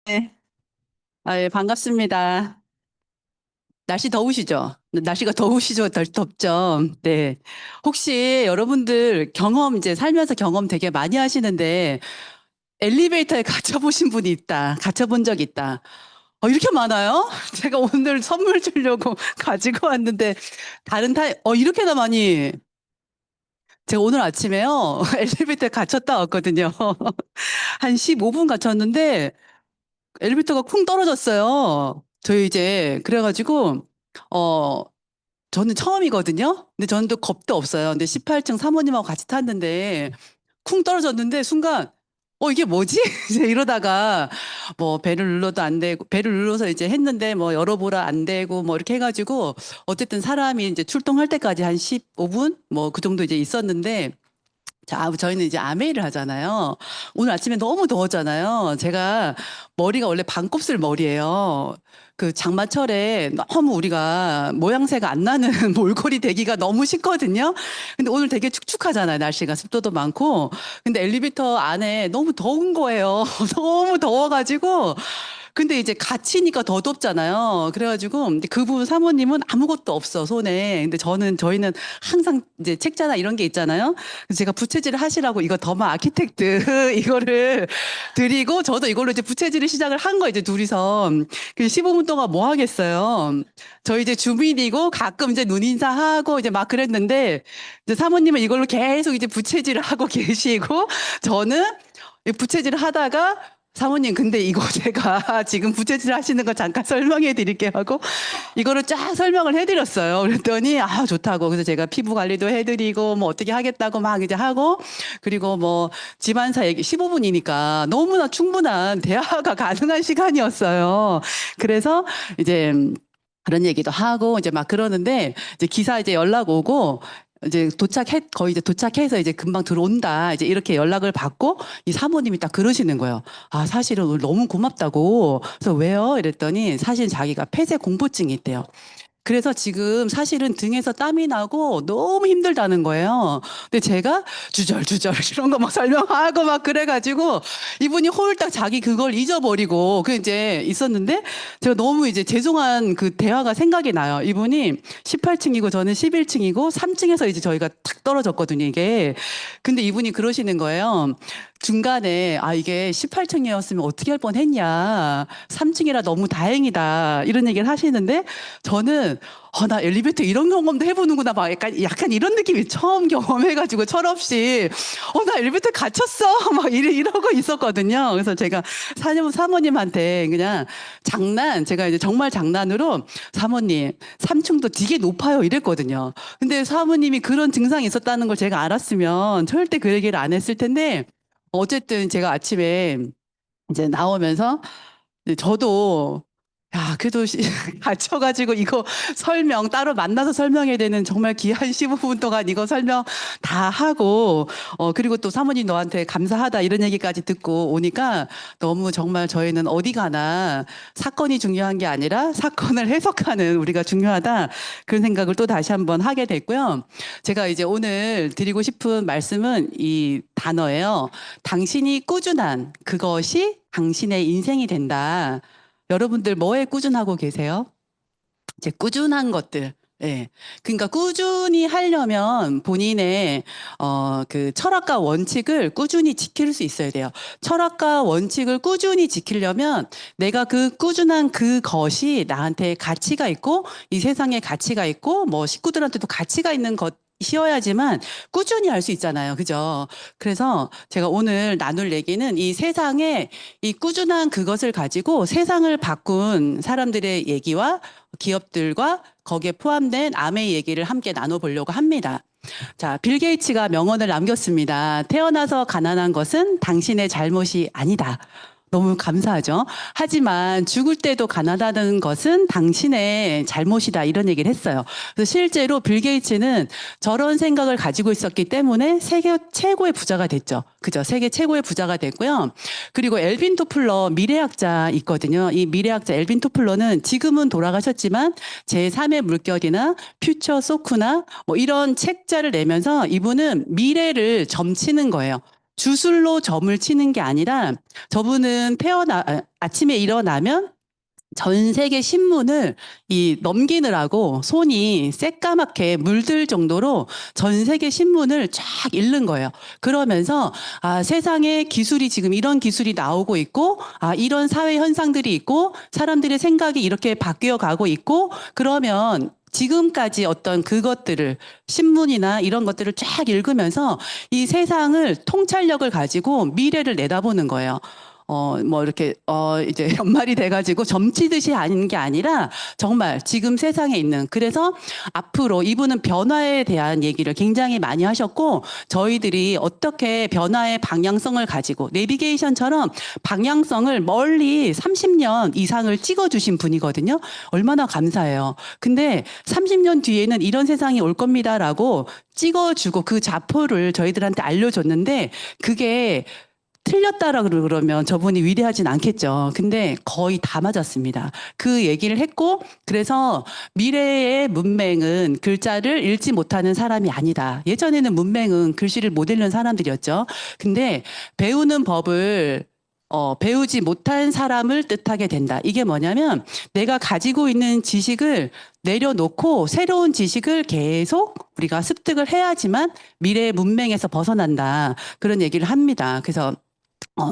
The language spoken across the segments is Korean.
네. 예, 반갑습니다. 날씨 더우시죠? 날씨가 더우시죠? 덜 덥죠? 네. 혹시 여러분들 이제 살면서 경험 되게 많이 하시는데, 엘리베이터에 갇혀보신 분이 있다. 갇혀본 적 있다. 이렇게 많아요? 제가 오늘 선물 주려고 가지고 왔는데, 이렇게나 많이. 제가 오늘 아침에요, 엘리베이터에 갇혔다 왔거든요. 한 15분 갇혔는데, 엘리베이터가 쿵 떨어졌어요. 저희 이제 그래가지고 어 저는 처음이거든요. 근데 저는 또 겁도 없어요. 근데 18층 사모님하고 같이 탔는데 쿵 떨어졌는데 순간 이게 뭐지? 이제 이러다가 뭐 배를 눌러도 안 되고 배를 눌러서 이제 했는데 뭐 열어보라 안 되고 뭐 이렇게 해가지고 어쨌든 사람이 이제 출동할 때까지 한 15분 뭐 그 정도 이제 있었는데 자, 저희는 이제 아메이를 하잖아요. 오늘 아침에 너무 더웠잖아요. 제가 머리가 원래 반곱슬 머리예요. 그 장마철에 너무 우리가 모양새가 안 나는 몰골이 되기가 너무 싫거든요. 근데 오늘 되게 축축하잖아요. 날씨가 습도도 많고. 근데 엘리베이터 안에 너무 더운 거예요. 너무 더워가지고. 근데 이제 갇히니까 더 덥잖아요. 그래가지고 이제 그분 사모님은 아무것도 없어 손에. 근데 저희는 항상 이제 책자나 이런 게 있잖아요. 그래서 제가 부채질을 하시라고 이거 더마 아키텍트 이거를 드리고 저도 이걸로 이제 부채질을 시작을 한 거예요. 이제 둘이서. 그래서 15분 동안 뭐 하겠어요. 저희 이제 주민이고 가끔 이제 눈인사하고 이제 막 그랬는데 이제 사모님은 이걸로 계속 이제 부채질을 하고 계시고 저는 이 부채질을 하다가 사모님, 근데 이거 제가 지금 부채질 하시는 거 잠깐 설명해 드릴게요 하고 이거를 쫙 설명을 해드렸어요. 그랬더니 좋다고. 그래서 제가 피부 관리도 해드리고 뭐 어떻게 하겠다고 막 이제 하고 그리고 뭐 집안사 얘기 15분이니까 너무나 충분한 대화가 가능한 시간이었어요. 그래서 이제 그런 얘기도 하고 이제 막 그러는데 이제 기사 이제 연락 오고 이제 거의 이제 도착해서 이제 금방 들어온다. 이제 이렇게 연락을 받고 이 사모님이 딱 그러시는 거예요. 사실은 오늘 너무 고맙다고. 그래서 왜요? 이랬더니 사실 자기가 폐쇄 공포증이 있대요. 그래서 지금 사실은 등에서 땀이 나고 너무 힘들다는 거예요. 근데 제가 주절주절 이런 거 막 설명하고 막 그래가지고 이분이 홀딱 자기 그걸 잊어버리고 그 이제 있었는데 제가 너무 이제 죄송한 그 대화가 생각이 나요. 이분이 18층이고 저는 11층이고 3층에서 이제 저희가 탁 떨어졌거든요, 이게. 근데 이분이 그러시는 거예요. 중간에 이게 18층이었으면 어떻게 할 뻔했냐. 3층이라 너무 다행이다. 이런 얘기를 하시는데 저는 나 엘리베이터 이런 경험도 해보는구나. 막 약간 이런 느낌이 처음 경험해가지고 철없이 나 엘리베이터 갇혔어. 막 이러고 있었거든요. 그래서 제가 사모님한테 그냥 제가 이제 정말 장난으로 사모님 3층도 되게 높아요. 이랬거든요. 근데 사모님이 그런 증상이 있었다는 걸 제가 알았으면 절대 그 얘기를 안 했을 텐데 어쨌든 제가 아침에 이제 나오면서 이제 저도 그래도 갇혀가지고 이거 따로 만나서 설명해야 되는 정말 귀한 15분 동안 이거 설명 다 하고, 그리고 또 사모님 너한테 감사하다 이런 얘기까지 듣고 오니까 너무 정말 저희는 어디 가나 사건이 중요한 게 아니라 사건을 해석하는 우리가 중요하다. 그런 생각을 또 다시 한번 하게 됐고요. 제가 이제 오늘 드리고 싶은 말씀은 이 단어예요. 당신이 꾸준한 그것이 당신의 인생이 된다. 여러분들 뭐에 꾸준하고 계세요? 이제 꾸준한 것들. 예. 그러니까 꾸준히 하려면 본인의 그 철학과 원칙을 꾸준히 지킬 수 있어야 돼요. 철학과 원칙을 꾸준히 지키려면 내가 그 꾸준한 그것이 나한테 가치가 있고 이 세상에 가치가 있고 뭐 식구들한테도 가치가 있는 것이어야지만 꾸준히 할 수 있잖아요. 그죠? 그래서 제가 오늘 나눌 얘기는 이 세상에 이 꾸준한 그것을 가지고 세상을 바꾼 사람들의 얘기와 기업들과 거기에 포함된 아메이 얘기를 함께 나눠보려고 합니다. 자, 빌 게이츠가 명언을 남겼습니다. 태어나서 가난한 것은 당신의 잘못이 아니다. 너무 감사하죠. 하지만 죽을 때도 가난하다는 것은 당신의 잘못이다. 이런 얘기를 했어요. 그래서 실제로 빌 게이츠는 저런 생각을 가지고 있었기 때문에 세계 최고의 부자가 됐죠. 그죠? 세계 최고의 부자가 됐고요. 그리고 엘빈 토플러 미래학자 있거든요. 이 미래학자 엘빈 토플러는 지금은 돌아가셨지만 제3의 물결이나 퓨처 소크나 뭐 이런 책자를 내면서 이분은 미래를 점치는 거예요. 주술로 점을 치는 게 아니라 저분은 아침에 일어나면 전 세계 신문을 넘기느라고 손이 새까맣게 물들 정도로 전 세계 신문을 쫙 읽는 거예요. 그러면서 세상에 기술이 지금 이런 기술이 나오고 있고 이런 사회 현상들이 있고 사람들의 생각이 이렇게 바뀌어 가고 있고 그러면 지금까지 어떤 그것들을 신문이나 이런 것들을 쫙 읽으면서 이 세상을 통찰력을 가지고 미래를 내다보는 거예요. 이제 연말이 돼가지고 점치듯이 하는 게 아니라 정말 지금 세상에 있는, 그래서 앞으로 이분은 변화에 대한 얘기를 굉장히 많이 하셨고, 저희들이 어떻게 변화의 방향성을 가지고, 내비게이션처럼 방향성을 멀리 30년 이상을 찍어주신 분이거든요. 얼마나 감사해요. 근데 30년 뒤에는 이런 세상이 올 겁니다라고 찍어주고 그 좌표를 저희들한테 알려줬는데, 그게 틀렸다라 그러면 저분이 위대하진 않겠죠. 근데 거의 다 맞았습니다. 그 얘기를 했고, 그래서 미래의 문맹은 글자를 읽지 못하는 사람이 아니다. 예전에는 문맹은 글씨를 못 읽는 사람들이었죠. 근데 배우는 법을 배우지 못한 사람을 뜻하게 된다. 이게 뭐냐면 내가 가지고 있는 지식을 내려놓고 새로운 지식을 계속 우리가 습득을 해야지만 미래의 문맹에서 벗어난다. 그런 얘기를 합니다. 그래서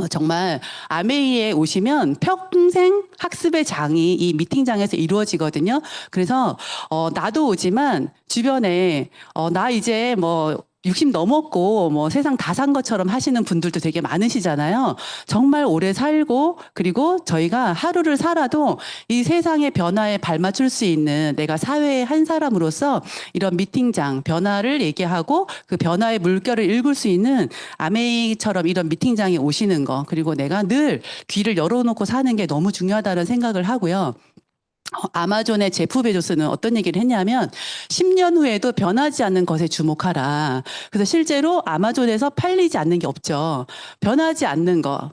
정말 아메이에 오시면 평생 학습의 장이 이 미팅장에서 이루어지거든요. 그래서 나도 오지만 주변에 나 이제 뭐 60 넘었고 뭐 세상 다 산 것처럼 하시는 분들도 되게 많으시잖아요. 정말 오래 살고 그리고 저희가 하루를 살아도 이 세상의 변화에 발맞출 수 있는 내가 사회의 한 사람으로서 이런 미팅장 변화를 얘기하고 그 변화의 물결을 읽을 수 있는 아메이처럼 이런 미팅장에 오시는 거, 그리고 내가 늘 귀를 열어놓고 사는 게 너무 중요하다는 생각을 하고요. 아마존의 제프 베조스는 어떤 얘기를 했냐면 10년 후에도 변하지 않는 것에 주목하라. 그래서 실제로 아마존에서 팔리지 않는 게 없죠. 변하지 않는 거.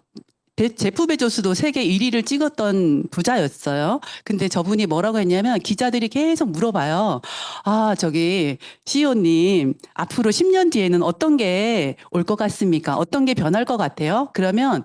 제프 베조스도 세계 1위를 찍었던 부자였어요. 근데 저분이 뭐라고 했냐면 기자들이 계속 물어봐요. 저기 CEO님, 앞으로 10년 뒤에는 어떤 게 올 것 같습니까? 어떤 게 변할 것 같아요? 그러면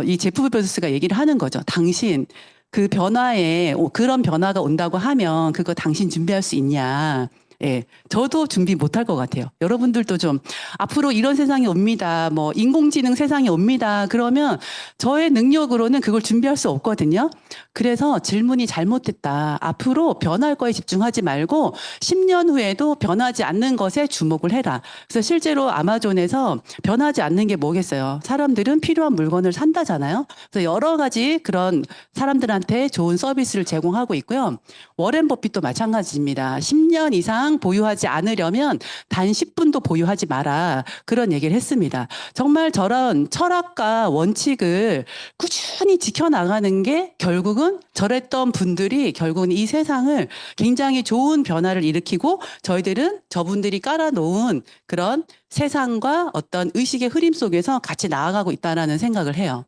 이 제프 베조스가 얘기를 하는 거죠. 당신 그 변화에 그런 변화가 온다고 하면 그거 당신 준비할 수 있냐? 예, 저도 준비 못할 것 같아요. 여러분들도 좀 앞으로 이런 세상이 옵니다. 뭐 인공지능 세상이 옵니다. 그러면 저의 능력으로는 그걸 준비할 수 없거든요. 그래서 질문이 잘못됐다. 앞으로 변할 거에 집중하지 말고 10년 후에도 변하지 않는 것에 주목을 해라. 그래서 실제로 아마존에서 변하지 않는 게 뭐겠어요? 사람들은 필요한 물건을 산다잖아요. 그래서 여러 가지 그런 사람들한테 좋은 서비스를 제공하고 있고요. 워렌 버핏도 마찬가지입니다. 10년 이상 보유하지 않으려면 단 10분도 보유하지 마라. 그런 얘기를 했습니다. 정말 저런 철학과 원칙을 꾸준히 지켜나가는 게 결국은 저랬던 분들이 결국은 이 세상을 굉장히 좋은 변화를 일으키고 저희들은 저분들이 깔아놓은 그런 세상과 어떤 의식의 흐름 속에서 같이 나아가고 있다는 생각을 해요.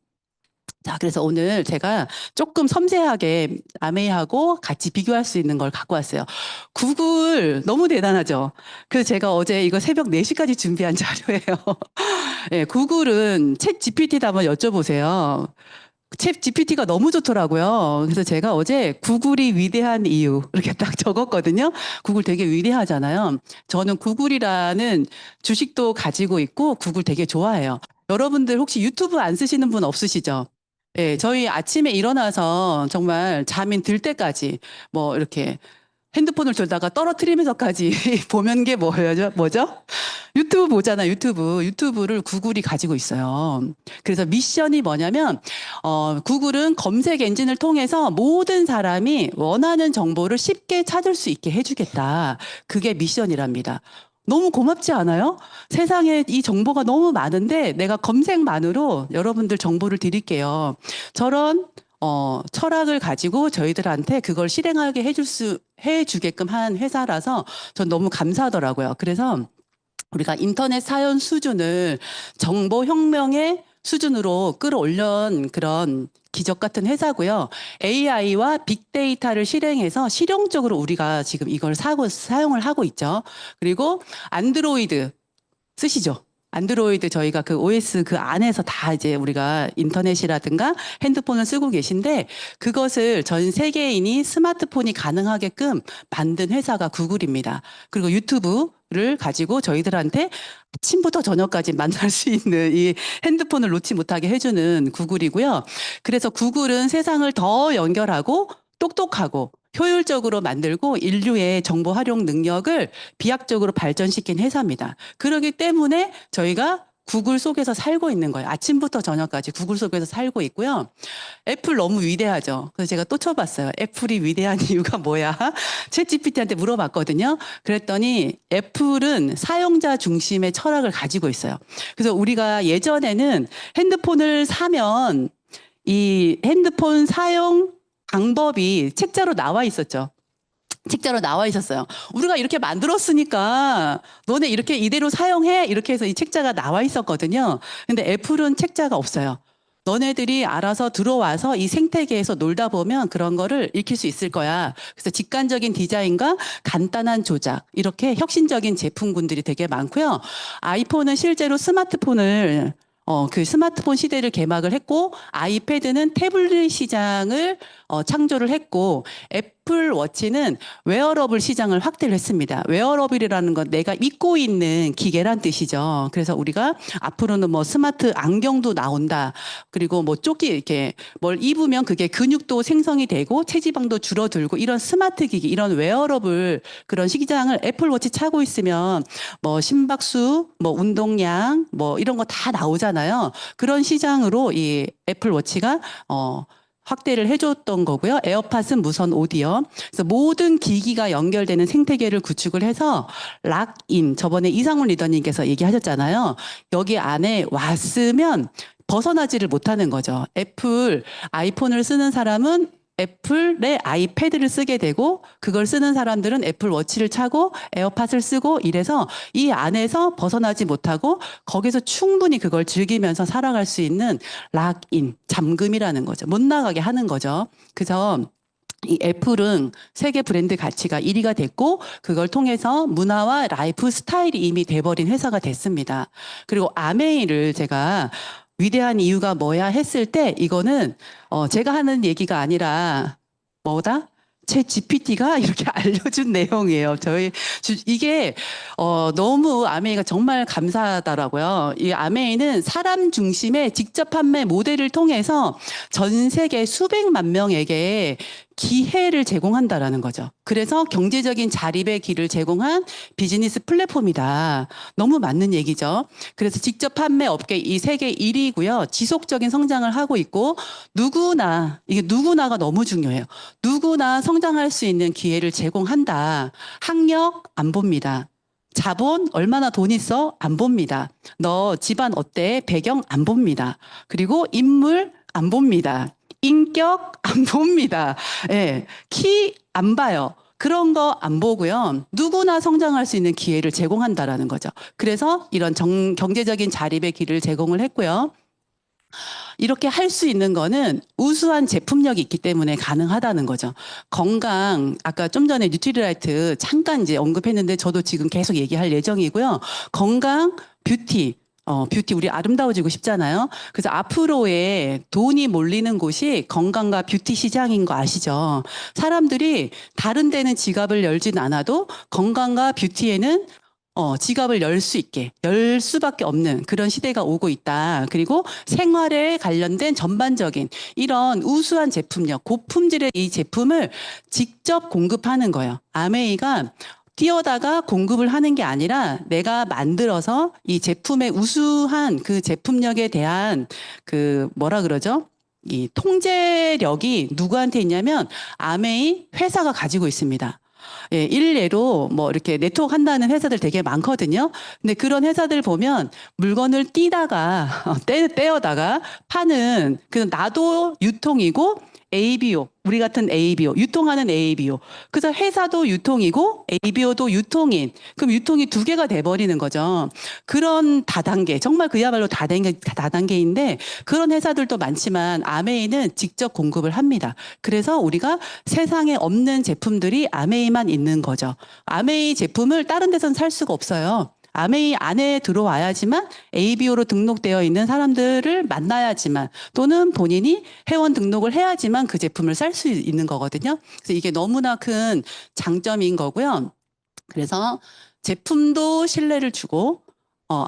자, 그래서 오늘 제가 조금 섬세하게 아메이하고 같이 비교할 수 있는 걸 갖고 왔어요. 구글 너무 대단하죠? 그래서 제가 어제 이거 새벽 4시까지 준비한 자료예요. 예, 구글은 챗 GPT도 한번 여쭤보세요. 챗 GPT가 너무 좋더라고요. 그래서 제가 어제 구글이 위대한 이유 이렇게 딱 적었거든요. 구글 되게 위대하잖아요. 저는 구글이라는 주식도 가지고 있고 구글 되게 좋아해요. 여러분들 혹시 유튜브 안 쓰시는 분 없으시죠? 예, 저희 아침에 일어나서 정말 잠이 들 때까지 뭐 이렇게 핸드폰을 들다가 떨어뜨리면서까지 보면 게 뭐죠? 유튜브 보잖아, 유튜브. 유튜브를 구글이 가지고 있어요. 그래서 미션이 뭐냐면, 구글은 검색 엔진을 통해서 모든 사람이 원하는 정보를 쉽게 찾을 수 있게 해주겠다. 그게 미션이랍니다. 너무 고맙지 않아요? 세상에 이 정보가 너무 많은데 내가 검색만으로 여러분들 정보를 드릴게요. 저런 철학을 가지고 저희들한테 그걸 실행하게 해주게끔 한 회사라서 전 너무 감사하더라고요. 그래서 우리가 인터넷 사연 수준을 정보혁명의 수준으로 끌어올린 그런 기적 같은 회사고요. AI와 빅데이터를 실행해서 실용적으로 우리가 지금 이걸 사용을 하고 있죠. 그리고 안드로이드 쓰시죠? 안드로이드 저희가 그 OS 그 안에서 다 이제 우리가 인터넷이라든가 핸드폰을 쓰고 계신데 그것을 전 세계인이 스마트폰이 가능하게끔 만든 회사가 구글입니다. 그리고 유튜브를 가지고 저희들한테 아침부터 저녁까지 만날 수 있는 이 핸드폰을 놓지 못하게 해주는 구글이고요. 그래서 구글은 세상을 더 연결하고 똑똑하고 효율적으로 만들고 인류의 정보 활용 능력을 비약적으로 발전시킨 회사입니다. 그렇기 때문에 저희가 구글 속에서 살고 있는 거예요. 아침부터 저녁까지 구글 속에서 살고 있고요. 애플 너무 위대하죠. 그래서 제가 또 쳐봤어요. 애플이 위대한 이유가 뭐야? 챗GPT한테 물어봤거든요. 그랬더니 애플은 사용자 중심의 철학을 가지고 있어요. 그래서 우리가 예전에는 핸드폰을 사면 이 핸드폰 사용 방법이 책자로 나와 있었죠. 책자로 나와 있었어요. 우리가 이렇게 만들었으니까 너네 이렇게 이대로 사용해 이렇게 해서 이 책자가 나와 있었거든요. 근데 애플은 책자가 없어요. 너네들이 알아서 들어와서 이 생태계에서 놀다 보면 그런 거를 익힐 수 있을 거야. 그래서 직관적인 디자인과 간단한 조작, 이렇게 혁신적인 제품군들이 되게 많고요. 아이폰은 실제로 스마트폰을 그 스마트폰 시대를 개막을 했고, 아이패드는 태블릿 시장을 창조를 했고, 애플 워치는 웨어러블 시장을 확대를 했습니다. 웨어러블이라는 건 내가 입고 있는 기계란 뜻이죠. 그래서 우리가 앞으로는 뭐 스마트 안경도 나온다. 그리고 뭐 조끼 이렇게 뭘 입으면 그게 근육도 생성이 되고 체지방도 줄어들고 이런 스마트 기기, 이런 웨어러블 그런 시장을 애플 워치 차고 있으면 뭐 심박수, 뭐 운동량, 뭐 이런 거 다 나오잖아요. 그런 시장으로 이 애플 워치가 확대를 해줬던 거고요. 에어팟은 무선 오디오. 그래서 모든 기기가 연결되는 생태계를 구축을 해서 락인, 저번에 이상훈 리더님께서 얘기하셨잖아요. 여기 안에 왔으면 벗어나지를 못하는 거죠. 애플 아이폰을 쓰는 사람은 애플의 아이패드를 쓰게 되고 그걸 쓰는 사람들은 애플 워치를 차고 에어팟을 쓰고 이래서 이 안에서 벗어나지 못하고 거기서 충분히 그걸 즐기면서 살아갈 수 있는 락인, 잠금이라는 거죠. 못 나가게 하는 거죠. 그래서 이 애플은 세계 브랜드 가치가 1위가 됐고 그걸 통해서 문화와 라이프 스타일이 이미 돼버린 회사가 됐습니다. 그리고 아메이를 제가 위대한 이유가 뭐야 했을 때 이거는 제가 하는 얘기가 아니라 뭐다? 제 GPT가 이렇게 알려준 내용이에요. 이게 너무 아메이가 정말 감사하더라고요. 이 아메이는 사람 중심의 직접 판매 모델을 통해서 전 세계 수백만 명에게 기회를 제공한다라는 거죠. 그래서 경제적인 자립의 길을 제공한 비즈니스 플랫폼이다. 너무 맞는 얘기죠. 그래서 직접 판매 업계 이 세계 1위고요. 지속적인 성장을 하고 있고 이게 누구나가 너무 중요해요. 누구나 성장할 수 있는 기회를 제공한다. 학력 안 봅니다. 자본 얼마나 돈 있어? 안 봅니다. 너 집안 어때? 배경 안 봅니다. 그리고 인물 안 봅니다. 인격 안 봅니다. 예, 키 안 봐요. 그런 거 안 보고요. 누구나 성장할 수 있는 기회를 제공한다라는 거죠. 그래서 이런 경제적인 자립의 길을 제공을 했고요. 이렇게 할 수 있는 거는 우수한 제품력이 있기 때문에 가능하다는 거죠. 건강, 아까 좀 전에 뉴트리라이트 잠깐 이제 언급했는데 저도 지금 계속 얘기할 예정이고요. 건강, 뷰티, 뷰티, 우리 아름다워지고 싶잖아요. 그래서 앞으로의 돈이 몰리는 곳이 건강과 뷰티 시장인 거 아시죠? 사람들이 다른 데는 지갑을 열진 않아도 건강과 뷰티에는 지갑을 열 수밖에 없는 그런 시대가 오고 있다. 그리고 생활에 관련된 전반적인 이런 우수한 제품력, 고품질의 이 제품을 직접 공급하는 거예요. 아메이가 뛰어다가 공급을 하는 게 아니라 내가 만들어서 이 제품의 우수한 그 제품력에 대한 그 뭐라 그러죠? 이 통제력이 누구한테 있냐면 아메이 회사가 가지고 있습니다. 예, 일례로 뭐 이렇게 네트워크 한다는 회사들 되게 많거든요. 근데 그런 회사들 보면 물건을 띄다가 떼어다가 파는 그 나도 유통이고 ABO, 우리 같은 ABO, 유통하는 ABO. 그래서 회사도 유통이고 ABO도 유통인. 그럼 유통이 두 개가 돼버리는 거죠. 그런 다단계, 정말 그야말로 다단계인데 그런 회사들도 많지만 아메이는 직접 공급을 합니다. 그래서 우리가 세상에 없는 제품들이 아메이만 있는 거죠. 아메이 제품을 다른 데서는 살 수가 없어요. 아메이 안에 들어와야지만 ABO로 등록되어 있는 사람들을 만나야지만 또는 본인이 회원 등록을 해야지만 그 제품을 살 수 있는 거거든요. 그래서 이게 너무나 큰 장점인 거고요. 그래서 제품도 신뢰를 주고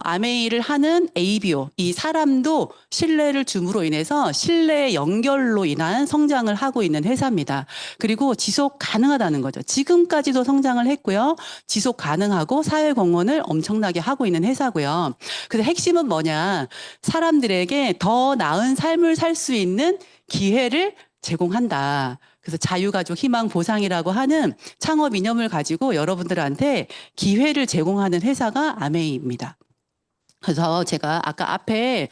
아메이를 하는 ABO, 이 사람도 신뢰를 줌으로 인해서 신뢰 연결로 인한 성장을 하고 있는 회사입니다. 그리고 지속 가능하다는 거죠. 지금까지도 성장을 했고요. 지속 가능하고 사회 공헌을 엄청나게 하고 있는 회사고요. 그래서 핵심은 뭐냐? 사람들에게 더 나은 삶을 살 수 있는 기회를 제공한다. 그래서 자유가족 희망 보상이라고 하는 창업 이념을 가지고 여러분들한테 기회를 제공하는 회사가 아메이입니다. 그래서 제가 아까 앞에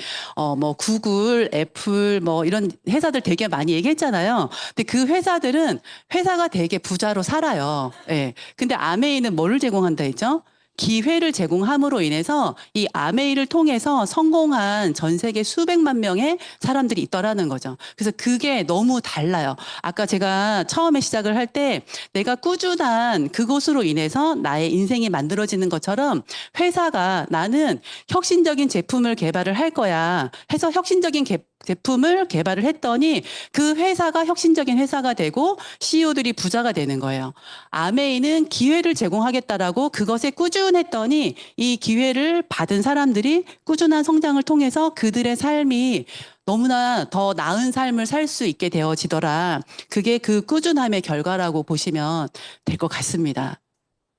뭐 구글, 애플 뭐 이런 회사들 되게 많이 얘기했잖아요. 근데 그 회사들은 회사가 되게 부자로 살아요. 예. 근데 아메이는 뭐를 제공한다 했죠? 기회를 제공함으로 인해서 이 아메이를 통해서 성공한 전 세계 수백만 명의 사람들이 있더라는 거죠. 그래서 그게 너무 달라요. 아까 제가 처음에 시작을 할 때 내가 꾸준한 그것으로 인해서 나의 인생이 만들어지는 것처럼 회사가 나는 혁신적인 제품을 개발을 할 거야 해서 혁신적인 제품을 개발을 했더니 그 회사가 혁신적인 회사가 되고 CEO들이 부자가 되는 거예요. 아메이는 기회를 제공하겠다라고 그것에 꾸준했더니 이 기회를 받은 사람들이 꾸준한 성장을 통해서 그들의 삶이 너무나 더 나은 삶을 살 수 있게 되어지더라. 그게 그 꾸준함의 결과라고 보시면 될 것 같습니다.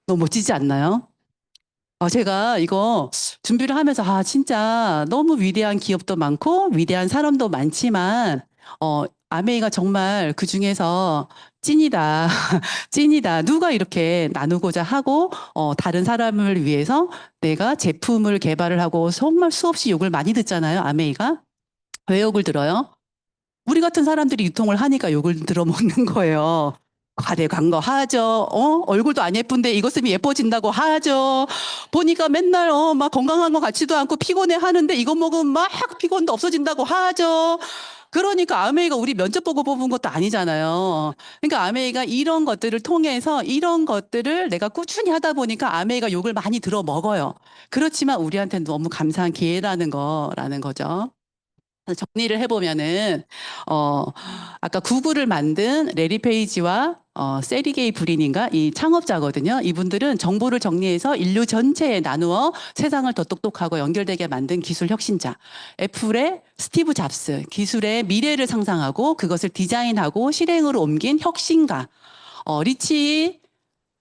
너무 멋지지 않나요? 제가 이거 준비를 하면서, 진짜 너무 위대한 기업도 많고, 위대한 사람도 많지만, 아메이가 정말 그 중에서 찐이다. 찐이다. 누가 이렇게 나누고자 하고, 다른 사람을 위해서 내가 제품을 개발을 하고, 정말 수없이 욕을 많이 듣잖아요, 아메이가. 왜 욕을 들어요? 우리 같은 사람들이 유통을 하니까 욕을 들어먹는 거예요. 과대광고 하죠. 얼굴도 안 예쁜데 이것 쓰면 예뻐진다고 하죠. 보니까 맨날 막 건강한 것 같지도 않고 피곤해 하는데 이거 먹으면 막 피곤도 없어진다고 하죠. 그러니까 아메이가 우리 면접 보고 뽑은 것도 아니잖아요. 그러니까 아메이가 이런 것들을 통해서 이런 것들을 내가 꾸준히 하다 보니까 아메이가 욕을 많이 들어 먹어요. 그렇지만 우리한테는 너무 감사한 기회라는 거라는 거죠. 정리를 해보면은, 어, 아까 구글을 만든 레리 페이지와 세리게이 브린인가 이 창업자거든요. 이분들은 정보를 정리해서 인류 전체에 나누어 세상을 더 똑똑하고 연결되게 만든 기술 혁신자. 애플의 스티브 잡스, 기술의 미래를 상상하고 그것을 디자인하고 실행으로 옮긴 혁신가. 리치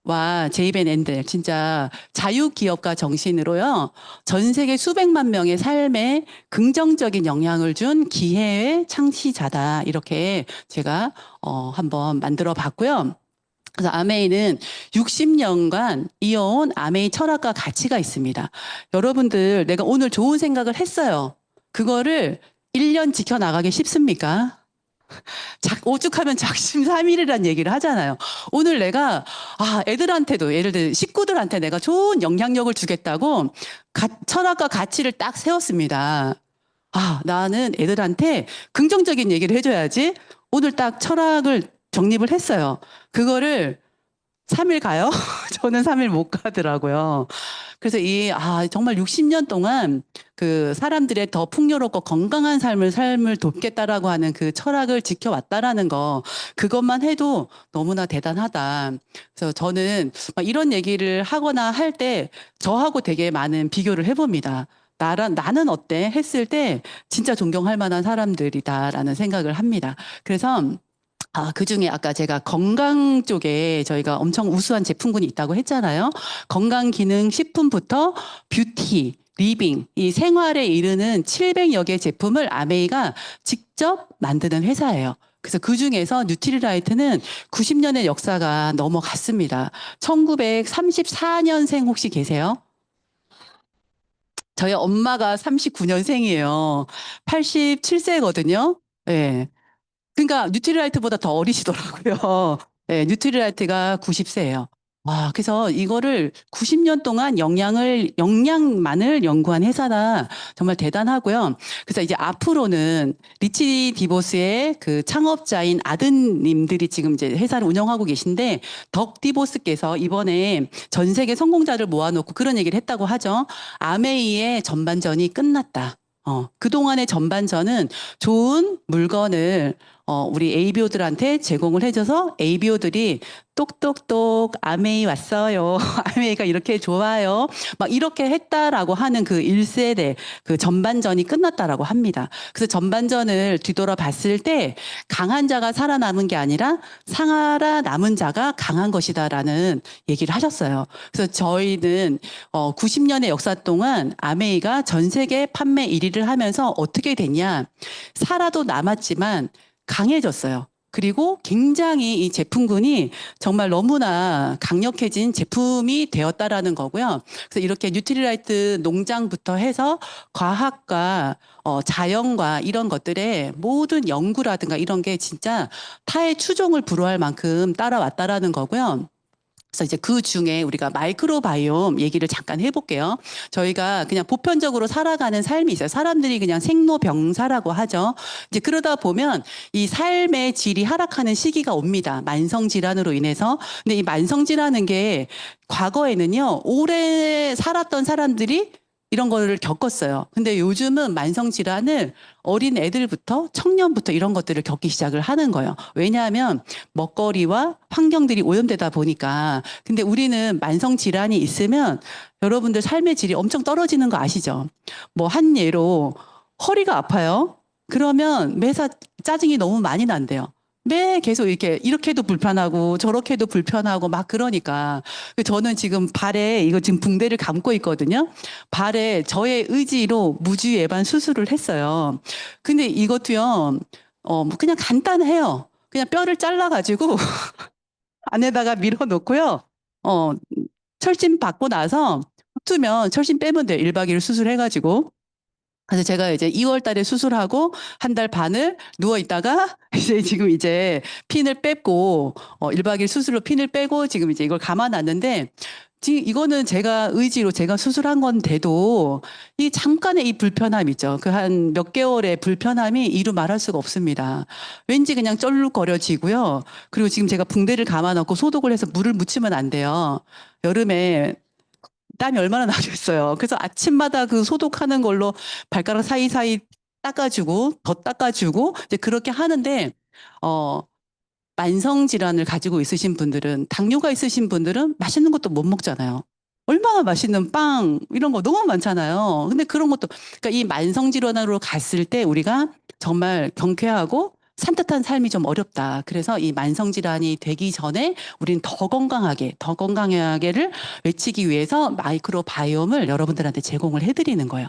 와, 제이벤 앤델, 진짜 자유기업가 정신으로요, 전 세계 수백만 명의 삶에 긍정적인 영향을 준 기회의 창시자다. 이렇게 제가, 한번 만들어 봤고요. 그래서 아메이는 60년간 이어온 아메이 철학과 가치가 있습니다. 여러분들, 내가 오늘 좋은 생각을 했어요. 그거를 1년 지켜나가기 쉽습니까? 오죽하면 작심삼일이라는 얘기를 하잖아요. 오늘 내가 애들한테도 예를 들어 식구들한테 내가 좋은 영향력을 주겠다고 철학과 가치를 딱 세웠습니다. 나는 애들한테 긍정적인 얘기를 해줘야지. 오늘 딱 철학을 정립을 했어요. 그거를 3일 가요? 저는 3일 못 가더라고요. 그래서 정말 60년 동안 그 사람들의 더 풍요롭고 건강한 삶을 돕겠다라고 하는 그 철학을 지켜왔다라는 거, 그것만 해도 너무나 대단하다. 그래서 저는 막 이런 얘기를 하거나 할 때 저하고 되게 많은 비교를 해봅니다. 나는 어때? 했을 때 진짜 존경할 만한 사람들이다라는 생각을 합니다. 그래서 그 중에 아까 제가 건강 쪽에 저희가 엄청 우수한 제품군이 있다고 했잖아요. 건강기능식품부터 뷰티, 리빙, 이 생활에 이르는 700여 개 제품을 아메이가 직접 만드는 회사예요. 그래서 그 중에서 뉴트리라이트는 90년의 역사가 넘어갔습니다. 1934년생 혹시 계세요? 저희 엄마가 39년생이에요. 87세거든요. 예. 그러니까 뉴트리라이트보다 더 어리시더라고요. 네, 뉴트리라이트가 90세예요. 그래서 이거를 90년 동안 영양만을 연구한 회사다. 정말 대단하고요. 그래서 이제 앞으로는 리치 디보스의 그 창업자인 아드님들이 지금 이제 회사를 운영하고 계신데, 덕 디보스께서 이번에 전 세계 성공자를 모아놓고 그런 얘기를 했다고 하죠. 아메이의 전반전이 끝났다. 그동안의 전반전은 좋은 물건을 우리 ABO들한테 제공을 해줘서 ABO들이 똑똑똑 아메이 왔어요. 아메이가 이렇게 좋아요. 막 이렇게 했다라고 하는 그 1세대 그 전반전이 끝났다라고 합니다. 그래서 전반전을 뒤돌아 봤을 때 강한 자가 살아남은 게 아니라 살아남은 자가 강한 것이다라는 얘기를 하셨어요. 그래서 저희는 90년의 역사 동안 아메이가 전 세계 판매 1위를 하면서 어떻게 됐냐? 살아도 남았지만 강해졌어요. 그리고 굉장히 이 제품군이 정말 너무나 강력해진 제품이 되었다라는 거고요. 그래서 이렇게 뉴트리라이트 농장부터 해서 과학과 자연과 이런 것들의 모든 연구라든가 이런 게 진짜 타의 추종을 불허할 만큼 따라왔다라는 거고요. 그래서 이제 그 중에 우리가 마이크로바이옴 얘기를 잠깐 해볼게요. 저희가 그냥 보편적으로 살아가는 삶이 있어요. 사람들이 그냥 생로병사라고 하죠. 이제 그러다 보면 이 삶의 질이 하락하는 시기가 옵니다. 만성질환으로 인해서. 근데 이 만성질환은 게 과거에는요, 오래 살았던 사람들이 이런 거를 겪었어요. 근데 요즘은 만성질환을 어린 애들부터 청년부터 이런 것들을 겪기 시작을 하는 거예요. 왜냐하면 먹거리와 환경들이 오염되다 보니까. 근데 우리는 만성질환이 있으면 여러분들 삶의 질이 엄청 떨어지는 거 아시죠? 뭐 한 예로 허리가 아파요. 그러면 매사 짜증이 너무 많이 난대요. 매 계속 이렇게도 불편하고 저렇게도 불편하고 막 그러니까. 저는 지금 발에 이거 지금 붕대를 감고 있거든요. 발에 저의 의지로 무주 예반 수술을 했어요. 근데 이것도요, 뭐 그냥 간단해요. 그냥 뼈를 잘라가지고 안에다가 밀어 놓고요. 어, 철심 받고 나서 붙으면 철심 빼면 돼요. 1박 2일 수술해가지고. 그래서 제가 이제 2월 달에 수술하고 한 달 반을 누워 있다가 이제 지금 이제 핀을 뺐고 1박 2일 수술로 핀을 빼고 지금 이제 이걸 감아놨는데, 지금 이거는 제가 의지로 제가 수술한 건데도 이 잠깐의 이 불편함 있죠. 그 한 몇 개월의 불편함이 이루 말할 수가 없습니다. 왠지 그냥 쩔룩거려지고요. 그리고 지금 제가 붕대를 감아놓고 소독을 해서 물을 묻히면 안 돼요. 여름에 땀이 얼마나 나겠어요. 그래서 아침마다 그 소독하는 걸로 발가락 사이사이 닦아주고 더 닦아주고 이제 그렇게 하는데, 어 만성 질환을 가지고 있으신 분들은, 당뇨가 있으신 분들은 맛있는 것도 못 먹잖아요. 얼마나 맛있는 빵 이런 거 너무 많잖아요. 근데 그런 것도, 그러니까 이 만성 질환으로 갔을 때 우리가 정말 경쾌하고 산뜻한 삶이 좀 어렵다. 그래서 이 만성 질환이 되기 전에 우린 더 건강하게, 더 건강하게를 외치기 위해서 마이크로바이옴을 여러분들한테 제공을 해드리는 거예요.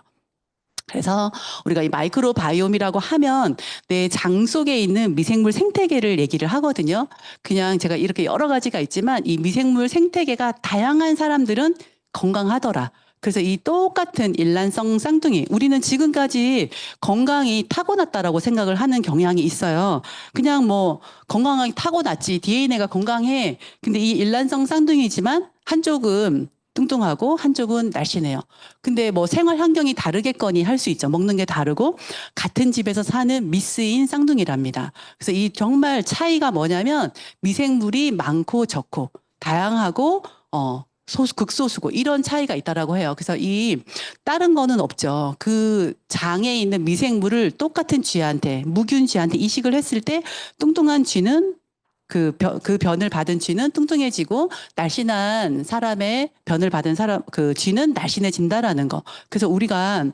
그래서 우리가 이 마이크로바이옴이라고 하면 내 장 속에 있는 미생물 생태계를 얘기를 하거든요. 그냥 제가 이렇게 여러 가지가 있지만 이 미생물 생태계가 다양한 사람들은 건강하더라. 그래서 이 똑같은 일란성 쌍둥이, 우리는 지금까지 건강이 타고났다라고 생각을 하는 경향이 있어요. 그냥 뭐 건강하게 타고났지, DNA가 건강해. 근데 이 일란성 쌍둥이지만 한쪽은 뚱뚱하고 한쪽은 날씬해요. 근데 뭐 생활 환경이 다르겠거니 할 수 있죠. 먹는 게 다르고 같은 집에서 사는 미스인 쌍둥이랍니다. 그래서 이 정말 차이가 뭐냐면 미생물이 많고 적고 다양하고 극소수고 이런 차이가 있다라고 해요. 그래서 이 다른 거는 없죠. 그 장에 있는 미생물을 똑같은 쥐한테, 무균 쥐한테 이식을 했을 때 뚱뚱한 쥐는 그 변을 받은 쥐는 뚱뚱해지고 날씬한 사람의 변을 받은 사람, 그 쥐는 날씬해진다라는 거. 그래서 우리가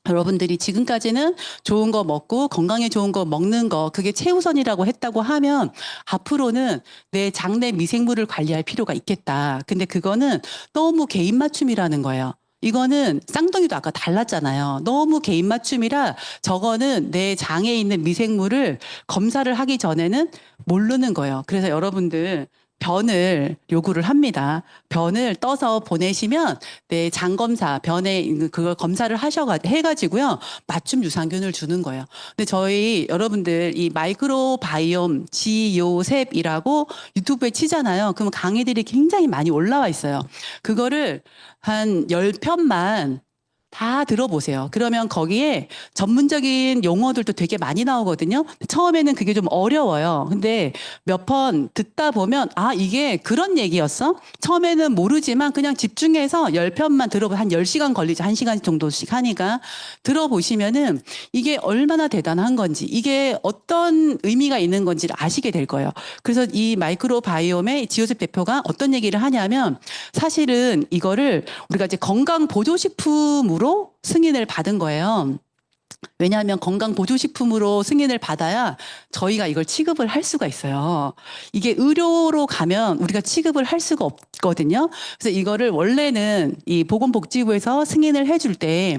여러분들이 지금까지는 좋은 거 먹고 건강에 좋은 거 먹는 거, 그게 최우선이라고 했다고 하면 앞으로는 내 장내 미생물을 관리할 필요가 있겠다. 근데 그거는 너무 개인 맞춤이라는 거예요. 이거는 쌍둥이도 아까 달랐잖아요. 너무 개인 맞춤이라 저거는 내 장에 있는 미생물을 검사를 하기 전에는 모르는 거예요. 그래서 여러분들 변을 요구를 합니다. 변을 떠서 보내시면 내 장 검사, 변에 있는 그걸 검사를 해가지고요. 맞춤 유산균을 주는 거예요. 근데 저희 여러분들 이 마이크로바이옴 지요셉이라고 유튜브에 치잖아요. 그러면 강의들이 굉장히 많이 올라와 있어요. 그거를 한 10편만 다 들어보세요. 그러면 거기에 전문적인 용어들도 되게 많이 나오거든요. 처음에는 그게 좀 어려워요. 근데 몇 번 듣다 보면, 아, 이게 그런 얘기였어? 처음에는 모르지만 그냥 집중해서 10편만 한 10시간 걸리죠. 1시간 정도씩 하니까. 들어보시면은 이게 얼마나 대단한 건지, 이게 어떤 의미가 있는 건지를 아시게 될 거예요. 그래서 이 마이크로바이옴의 지효셉 대표가 어떤 얘기를 하냐면, 사실은 이거를 우리가 이제 건강보조식품으로 승인을 받은 거예요. 왜냐하면 건강보조식품으로 승인을 받아야 저희가 이걸 취급을 할 수가 있어요. 이게 의료로 가면 우리가 취급을 할 수가 없거든요. 그래서 이거를 원래는 이 보건복지부에서 승인을 해줄 때,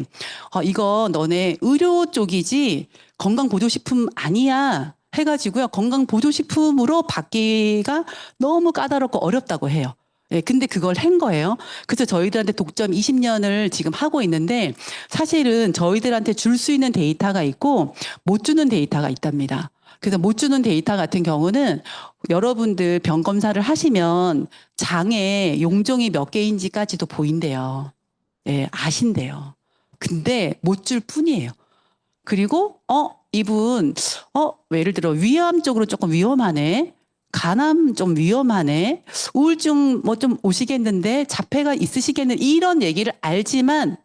이거 너네 의료 쪽이지 건강보조식품 아니야. 해가지고요. 건강보조식품으로 받기가 너무 까다롭고 어렵다고 해요. 예, 근데 그걸 한 거예요. 그래서 저희들한테 독점 20년을 지금 하고 있는데 사실은 저희들한테 줄 수 있는 데이터가 있고 못 주는 데이터가 있답니다. 그래서 못 주는 데이터 같은 경우는 여러분들 병 검사를 하시면 장에 용종이 몇 개인지까지도 보인대요. 예, 아신대요. 근데 못 줄 뿐이에요. 그리고 이분 예를 들어 위암 쪽으로 조금 위험하네. 간암 좀 위험하네. 우울증 뭐 좀 오시겠는데 자폐가 있으시겠는 이런 얘기를 알지만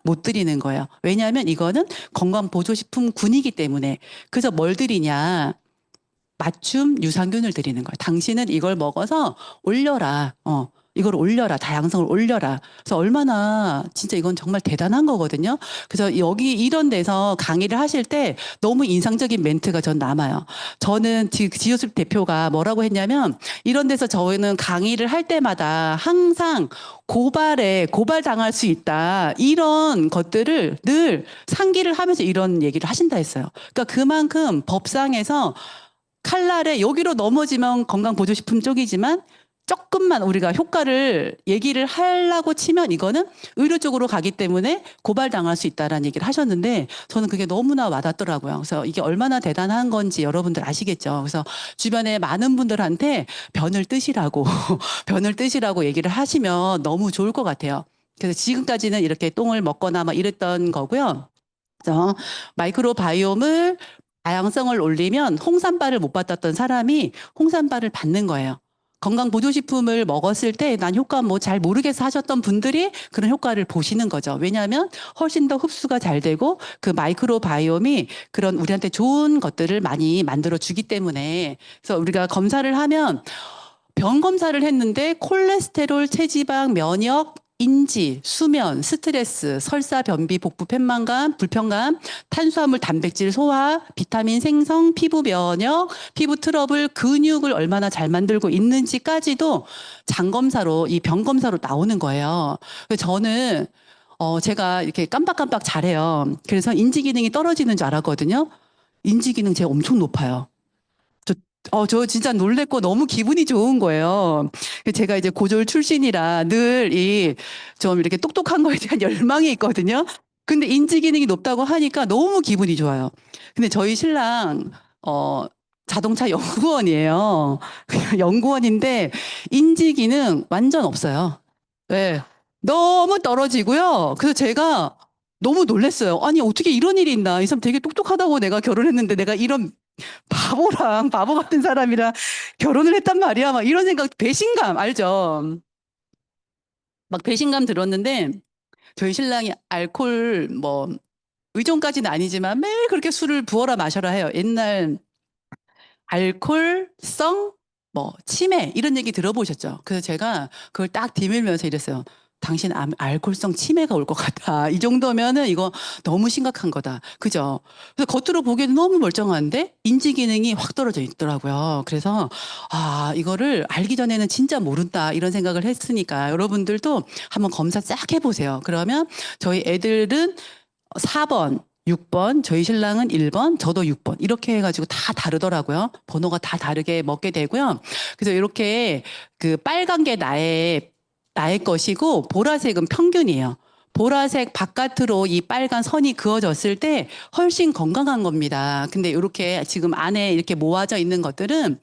못 드리는 거예요. 왜냐하면 이거는 건강보조식품군이기 때문에. 그래서 뭘 드리냐? 맞춤 유산균을 드리는 거예요. 당신은 이걸 먹어서 올려라. 이걸 올려라. 다양성을 올려라. 그래서 얼마나 진짜 이건 정말 대단한 거거든요. 그래서 여기 이런 데서 강의를 하실 때 너무 인상적인 멘트가 전 남아요. 저는 지효습 대표가 뭐라고 했냐면 이런 데서 저희는 강의를 할 때마다 항상 고발당할 수 있다. 이런 것들을 늘 상기를 하면서 이런 얘기를 하신다 했어요. 그러니까 그만큼 법상에서 칼날에 여기로 넘어지면 건강보조식품 쪽이지만 조금만 우리가 효과를 얘기를 하려고 치면 이거는 의료 쪽으로 가기 때문에 고발당할 수 있다라는 얘기를 하셨는데 저는 그게 너무나 와닿더라고요. 그래서 이게 얼마나 대단한 건지 여러분들 아시겠죠. 그래서 주변에 많은 분들한테 변을 뜨시라고 변을 뜨시라고 얘기를 하시면 너무 좋을 것 같아요. 그래서 지금까지는 이렇게 똥을 먹거나 막 이랬던 거고요. 그래서 마이크로바이옴을 다양성을 올리면 홍삼발을 못 받았던 사람이 홍삼발을 받는 거예요. 건강보조식품을 먹었을 때 난 효과 뭐 잘 모르겠어 하셨던 분들이 그런 효과를 보시는 거죠. 왜냐하면 훨씬 더 흡수가 잘 되고 그 마이크로바이옴이 그런 우리한테 좋은 것들을 많이 만들어 주기 때문에 그래서 우리가 검사를 하면 병 검사를 했는데 콜레스테롤, 체지방, 면역, 인지, 수면, 스트레스, 설사, 변비, 복부, 폐만감, 불편감, 탄수화물, 단백질 소화, 비타민 생성, 피부 면역, 피부 트러블, 근육을 얼마나 잘 만들고 있는지까지도 장 검사로 이 병 검사로 나오는 거예요. 그래서 저는 제가 이렇게 깜빡깜빡 잘해요. 그래서 인지 기능이 떨어지는 줄 알았거든요. 인지 기능 제가 엄청 높아요. 저 진짜 놀랬고 너무 기분이 좋은 거예요. 제가 이제 고졸 출신이라 늘 좀 이렇게 똑똑한 거에 대한 열망이 있거든요. 근데 인지 기능이 높다고 하니까 너무 기분이 좋아요. 근데 저희 신랑, 자동차 연구원이에요. 연구원인데 인지 기능 완전 없어요. 네. 너무 떨어지고요. 그래서 제가 너무 놀랐어요. 아니, 어떻게 이런 일이 있나. 이 사람 되게 똑똑하다고 내가 결혼했는데 내가 이런 바보 같은 사람이랑 결혼을 했단 말이야. 막 이런 생각, 배신감, 알죠? 막 배신감 들었는데, 저희 신랑이 알코올, 뭐, 의존까지는 아니지만 매일 그렇게 술을 부어라 마셔라 해요. 옛날 알코올성, 뭐, 치매, 이런 얘기 들어보셨죠? 그래서 제가 그걸 딱 디밀면서 이랬어요. 당신 알코올성 치매가 올 것 같아. 이 정도면은 이거 너무 심각한 거다. 그죠? 그래서 겉으로 보기에는 너무 멀쩡한데 인지 기능이 확 떨어져 있더라고요. 그래서 이거를 알기 전에는 진짜 모른다 이런 생각을 했으니까 여러분들도 한번 검사 쫙 해보세요. 그러면 저희 애들은 4번, 6번, 저희 신랑은 1번, 저도 6번. 이렇게 해가지고 다 다르더라고요. 번호가 다 다르게 먹게 되고요. 그래서 이렇게 그 빨간 게 나의 것이고 보라색은 평균이에요. 보라색 바깥으로 이 빨간 선이 그어졌을 때 훨씬 건강한 겁니다. 근데 이렇게 지금 안에 이렇게 모아져 있는 것들은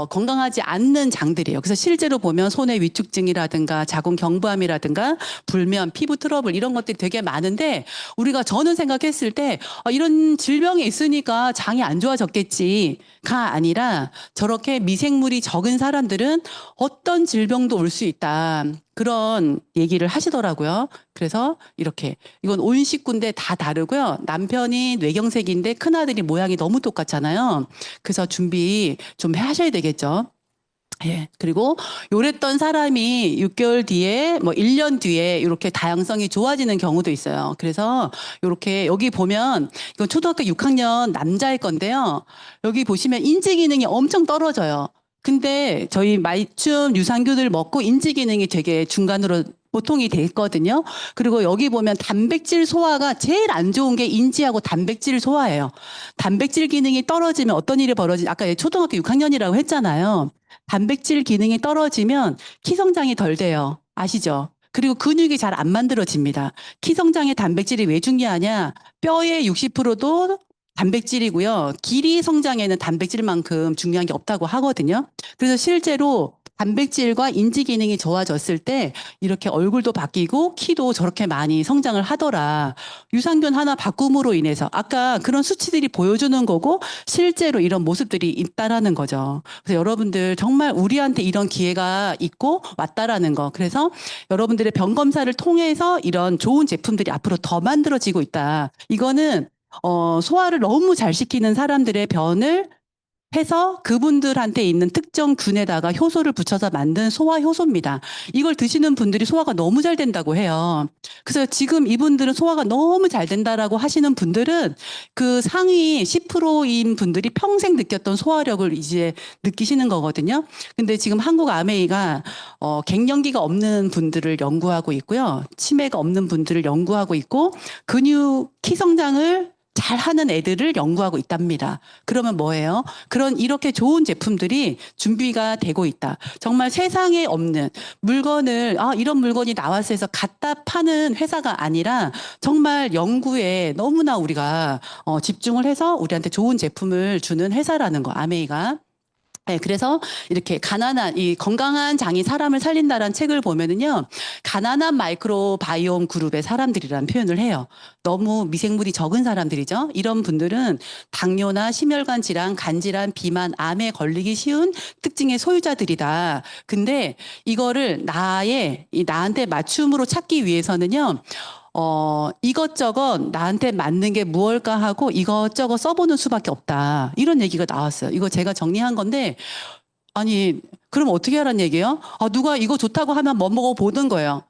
건강하지 않는 장들이에요. 그래서 실제로 보면 손의 위축증이라든가 자궁 경부암이라든가 불면, 피부 트러블 이런 것들이 되게 많은데 우리가 저는 생각했을 때 이런 질병이 있으니까 장이 안 좋아졌겠지가 아니라 저렇게 미생물이 적은 사람들은 어떤 질병도 올 수 있다. 그런 얘기를 하시더라고요. 그래서 이렇게 이건 온 식구인데 다 다르고요. 남편이 뇌경색인데 큰아들이 모양이 너무 똑같잖아요. 그래서 준비 좀 하셔야 되겠죠. 예. 그리고 요랬던 사람이 6개월 뒤에 뭐 1년 뒤에 이렇게 다양성이 좋아지는 경우도 있어요. 그래서 이렇게 여기 보면 이건 초등학교 6학년 남자일 건데요. 여기 보시면 인지 기능이 엄청 떨어져요. 근데 저희 말춤 유산균을 먹고 인지 기능이 되게 중간으로 보통이 돼 있거든요. 그리고 여기 보면 단백질 소화가 제일 안 좋은 게 인지하고 단백질 소화예요. 단백질 기능이 떨어지면 어떤 일이 벌어지지? 아까 초등학교 6학년이라고 했잖아요. 단백질 기능이 떨어지면 키 성장이 덜 돼요. 아시죠? 그리고 근육이 잘 안 만들어집니다. 키 성장에 단백질이 왜 중요하냐? 뼈의 60%도 단백질이고요. 길이 성장에는 단백질만큼 중요한 게 없다고 하거든요. 그래서 실제로 단백질과 인지 기능이 좋아졌을 때 이렇게 얼굴도 바뀌고 키도 저렇게 많이 성장을 하더라. 유산균 하나 바꿈으로 인해서 아까 그런 수치들이 보여주는 거고 실제로 이런 모습들이 있다라는 거죠. 그래서 여러분들 정말 우리한테 이런 기회가 있고 왔다라는 거. 그래서 여러분들의 병 검사를 통해서 이런 좋은 제품들이 앞으로 더 만들어지고 있다. 이거는 소화를 너무 잘 시키는 사람들의 변을 해서 그분들한테 있는 특정 균에다가 효소를 붙여서 만든 소화 효소입니다. 이걸 드시는 분들이 소화가 너무 잘 된다고 해요. 그래서 지금 이분들은 소화가 너무 잘 된다라고 하시는 분들은 그 상위 10%인 분들이 평생 느꼈던 소화력을 이제 느끼시는 거거든요. 근데 지금 한국 아메이가 갱년기가 없는 분들을 연구하고 있고요. 치매가 없는 분들을 연구하고 있고 근육 키 성장을 잘 하는 애들을 연구하고 있답니다. 그러면 뭐예요? 그런 이렇게 좋은 제품들이 준비가 되고 있다. 정말 세상에 없는 물건을 이런 물건이 나왔어 해서 갖다 파는 회사가 아니라 정말 연구에 너무나 우리가 집중을 해서 우리한테 좋은 제품을 주는 회사라는 거, 아메이가. 네, 그래서 이렇게 가난한 이 건강한 장이 사람을 살린다라는 책을 보면은요, 가난한 마이크로바이옴 그룹의 사람들이라는 표현을 해요. 너무 미생물이 적은 사람들이죠. 이런 분들은 당뇨나 심혈관 질환, 간질환, 비만, 암에 걸리기 쉬운 특징의 소유자들이다. 근데 이거를 나한테 맞춤으로 찾기 위해서는요. 이것저것 나한테 맞는 게 무엇일까 하고 이것저것 써보는 수밖에 없다. 이런 얘기가 나왔어요. 이거 제가 정리한 건데, 아니, 그럼 어떻게 하란 얘기예요? 누가 이거 좋다고 하면 뭐 먹어보는 거예요.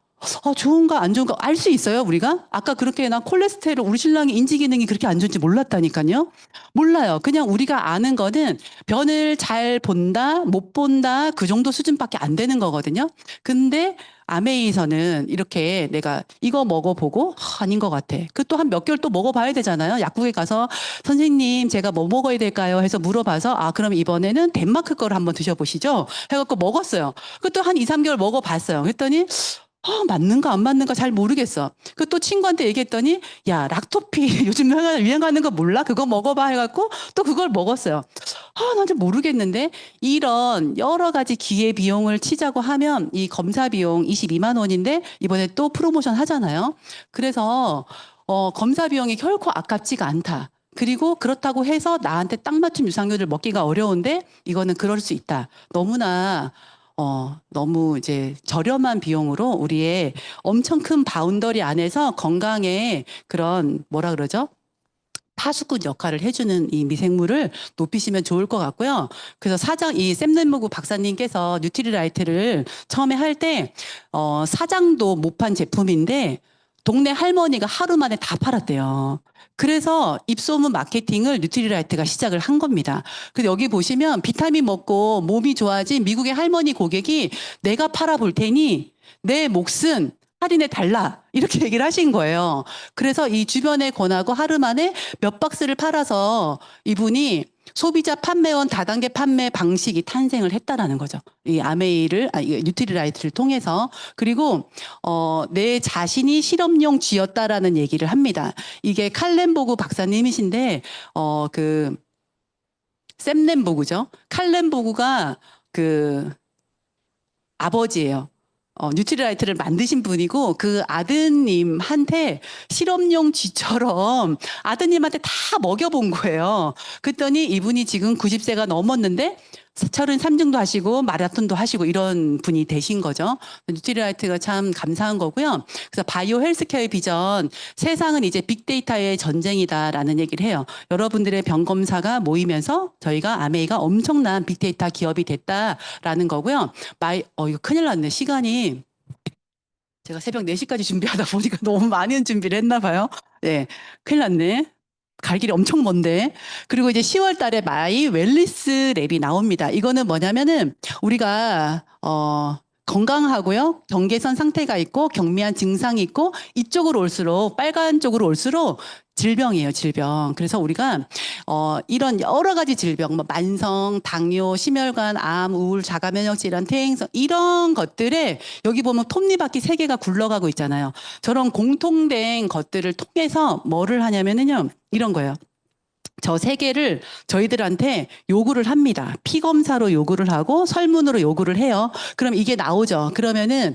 좋은가 안 좋은가 알 수 있어요, 우리가? 아까 그렇게 나 콜레스테롤, 우리 신랑이 인지 기능이 그렇게 안 좋은지 몰랐다니까요. 몰라요. 그냥 우리가 아는 거는 변을 잘 본다, 못 본다, 그 정도 수준밖에 안 되는 거거든요. 근데 아메이에서는 이렇게 내가 이거 먹어보고 아닌 것 같아. 그 또 한 몇 개월 또 먹어봐야 되잖아요. 약국에 가서 선생님 제가 뭐 먹어야 될까요? 해서 물어봐서 그럼 이번에는 덴마크 거를 한번 드셔보시죠. 해갖고 먹었어요. 그것도 한 2, 3개월 먹어봤어요. 그랬더니 맞는가 안 맞는가 잘 모르겠어. 그 또 친구한테 얘기했더니 야 락토피 요즘 유행하는 거 몰라? 그거 먹어봐 해갖고 또 그걸 먹었어요. 난 잘 모르겠는데 이런 여러 가지 기회 비용을 치자고 하면 이 검사 비용 22만 원인데 이번에 또 프로모션 하잖아요. 그래서 검사 비용이 결코 아깝지가 않다. 그리고 그렇다고 해서 나한테 딱 맞춤 유산균을 먹기가 어려운데 이거는 그럴 수 있다. 너무 이제 저렴한 비용으로 우리의 엄청 큰 바운더리 안에서 건강에 그런 뭐라 그러죠? 파수꾼 역할을 해주는 이 미생물을 높이시면 좋을 것 같고요. 그래서 이 샘넨무구 박사님께서 뉴트리라이트를 처음에 할 때, 사장도 못 판 제품인데, 동네 할머니가 하루 만에 다 팔았대요. 그래서 입소문 마케팅을 뉴트리라이트가 시작을 한 겁니다. 근데 여기 보시면 비타민 먹고 몸이 좋아진 미국의 할머니 고객이 내가 팔아볼 테니 내 몫은 할인해 달라. 이렇게 얘기를 하신 거예요. 그래서 이 주변에 권하고 하루 만에 몇 박스를 팔아서 이분이 소비자 판매원 다단계 판매 방식이 탄생을 했다라는 거죠. 이 아메이를, 이 뉴트리라이트를 통해서. 그리고, 내 자신이 실험용 쥐였다라는 얘기를 합니다. 이게 칼렌보그 박사님이신데, 샘 렌보그죠. 칼렌보그가 그 아버지예요. 뉴트리라이트를 만드신 분이고 그 아드님한테 실험용 쥐처럼 아드님한테 다 먹여본 거예요. 그랬더니 이분이 지금 90세가 넘었는데 철은 3중도 하시고 마라톤도 하시고 이런 분이 되신 거죠. 뉴트리라이트가 참 감사한 거고요. 그래서 바이오 헬스케어의 비전, 세상은 이제 빅데이터의 전쟁이다라는 얘기를 해요. 여러분들의 병 검사가 모이면서 저희가 아메이가 엄청난 빅데이터 기업이 됐다라는 거고요. 이거 큰일 났네. 시간이 제가 새벽 4시까지 준비하다 보니까 너무 많은 준비를 했나 봐요. 네, 큰일 났네. 갈 길이 엄청 먼데. 그리고 이제 10월 달에 마이 웰리스 랩이 나옵니다. 이거는 뭐냐면은 우리가 건강하고요. 경계선 상태가 있고 경미한 증상이 있고 이쪽으로 올수록 빨간 쪽으로 올수록 질병이에요, 질병. 그래서 우리가 이런 여러 가지 질병, 뭐 만성, 당뇨, 심혈관, 암, 우울, 자가면역 질환, 퇴행성 이런 것들에 여기 보면 톱니바퀴 3개가 굴러가고 있잖아요. 저런 공통된 것들을 통해서 뭐를 하냐면은요. 이런 거예요. 저 3개를 저희들한테 요구를 합니다. 피 검사로 요구를 하고 설문으로 요구를 해요. 그럼 이게 나오죠. 그러면은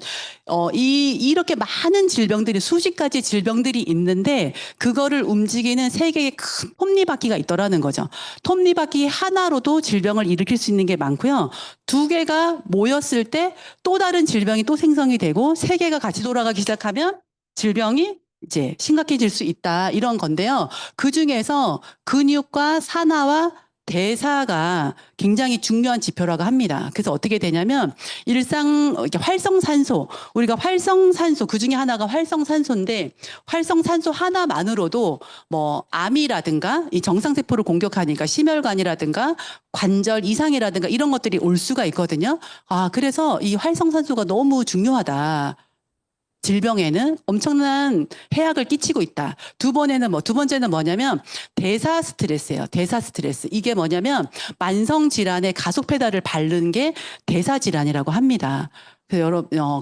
이렇게 많은 질병들이 수십 가지 질병들이 있는데 그거를 움직이는 3개의 큰 톱니바퀴가 있더라는 거죠. 톱니바퀴 하나로도 질병을 일으킬 수 있는 게 많고요. 2개가 모였을 때 또 다른 질병이 또 생성이 되고 3개가 같이 돌아가기 시작하면 질병이 이제 심각해질 수 있다 이런 건데요. 그 중에서 근육과 산화와 대사가 굉장히 중요한 지표라고 합니다. 그래서 어떻게 되냐면 이렇게 활성산소, 우리가 활성산소 그 중에 하나가 활성산소인데 활성산소 하나만으로도 뭐 암이라든가 이 정상세포를 공격하니까 심혈관이라든가 관절 이상이라든가 이런 것들이 올 수가 있거든요. 그래서 이 활성산소가 너무 중요하다. 질병에는 엄청난 해악을 끼치고 있다. 두 번째는 뭐냐면 대사 스트레스예요. 대사 스트레스. 이게 뭐냐면 만성 질환의 가속 페달을 밟는 게 대사 질환이라고 합니다.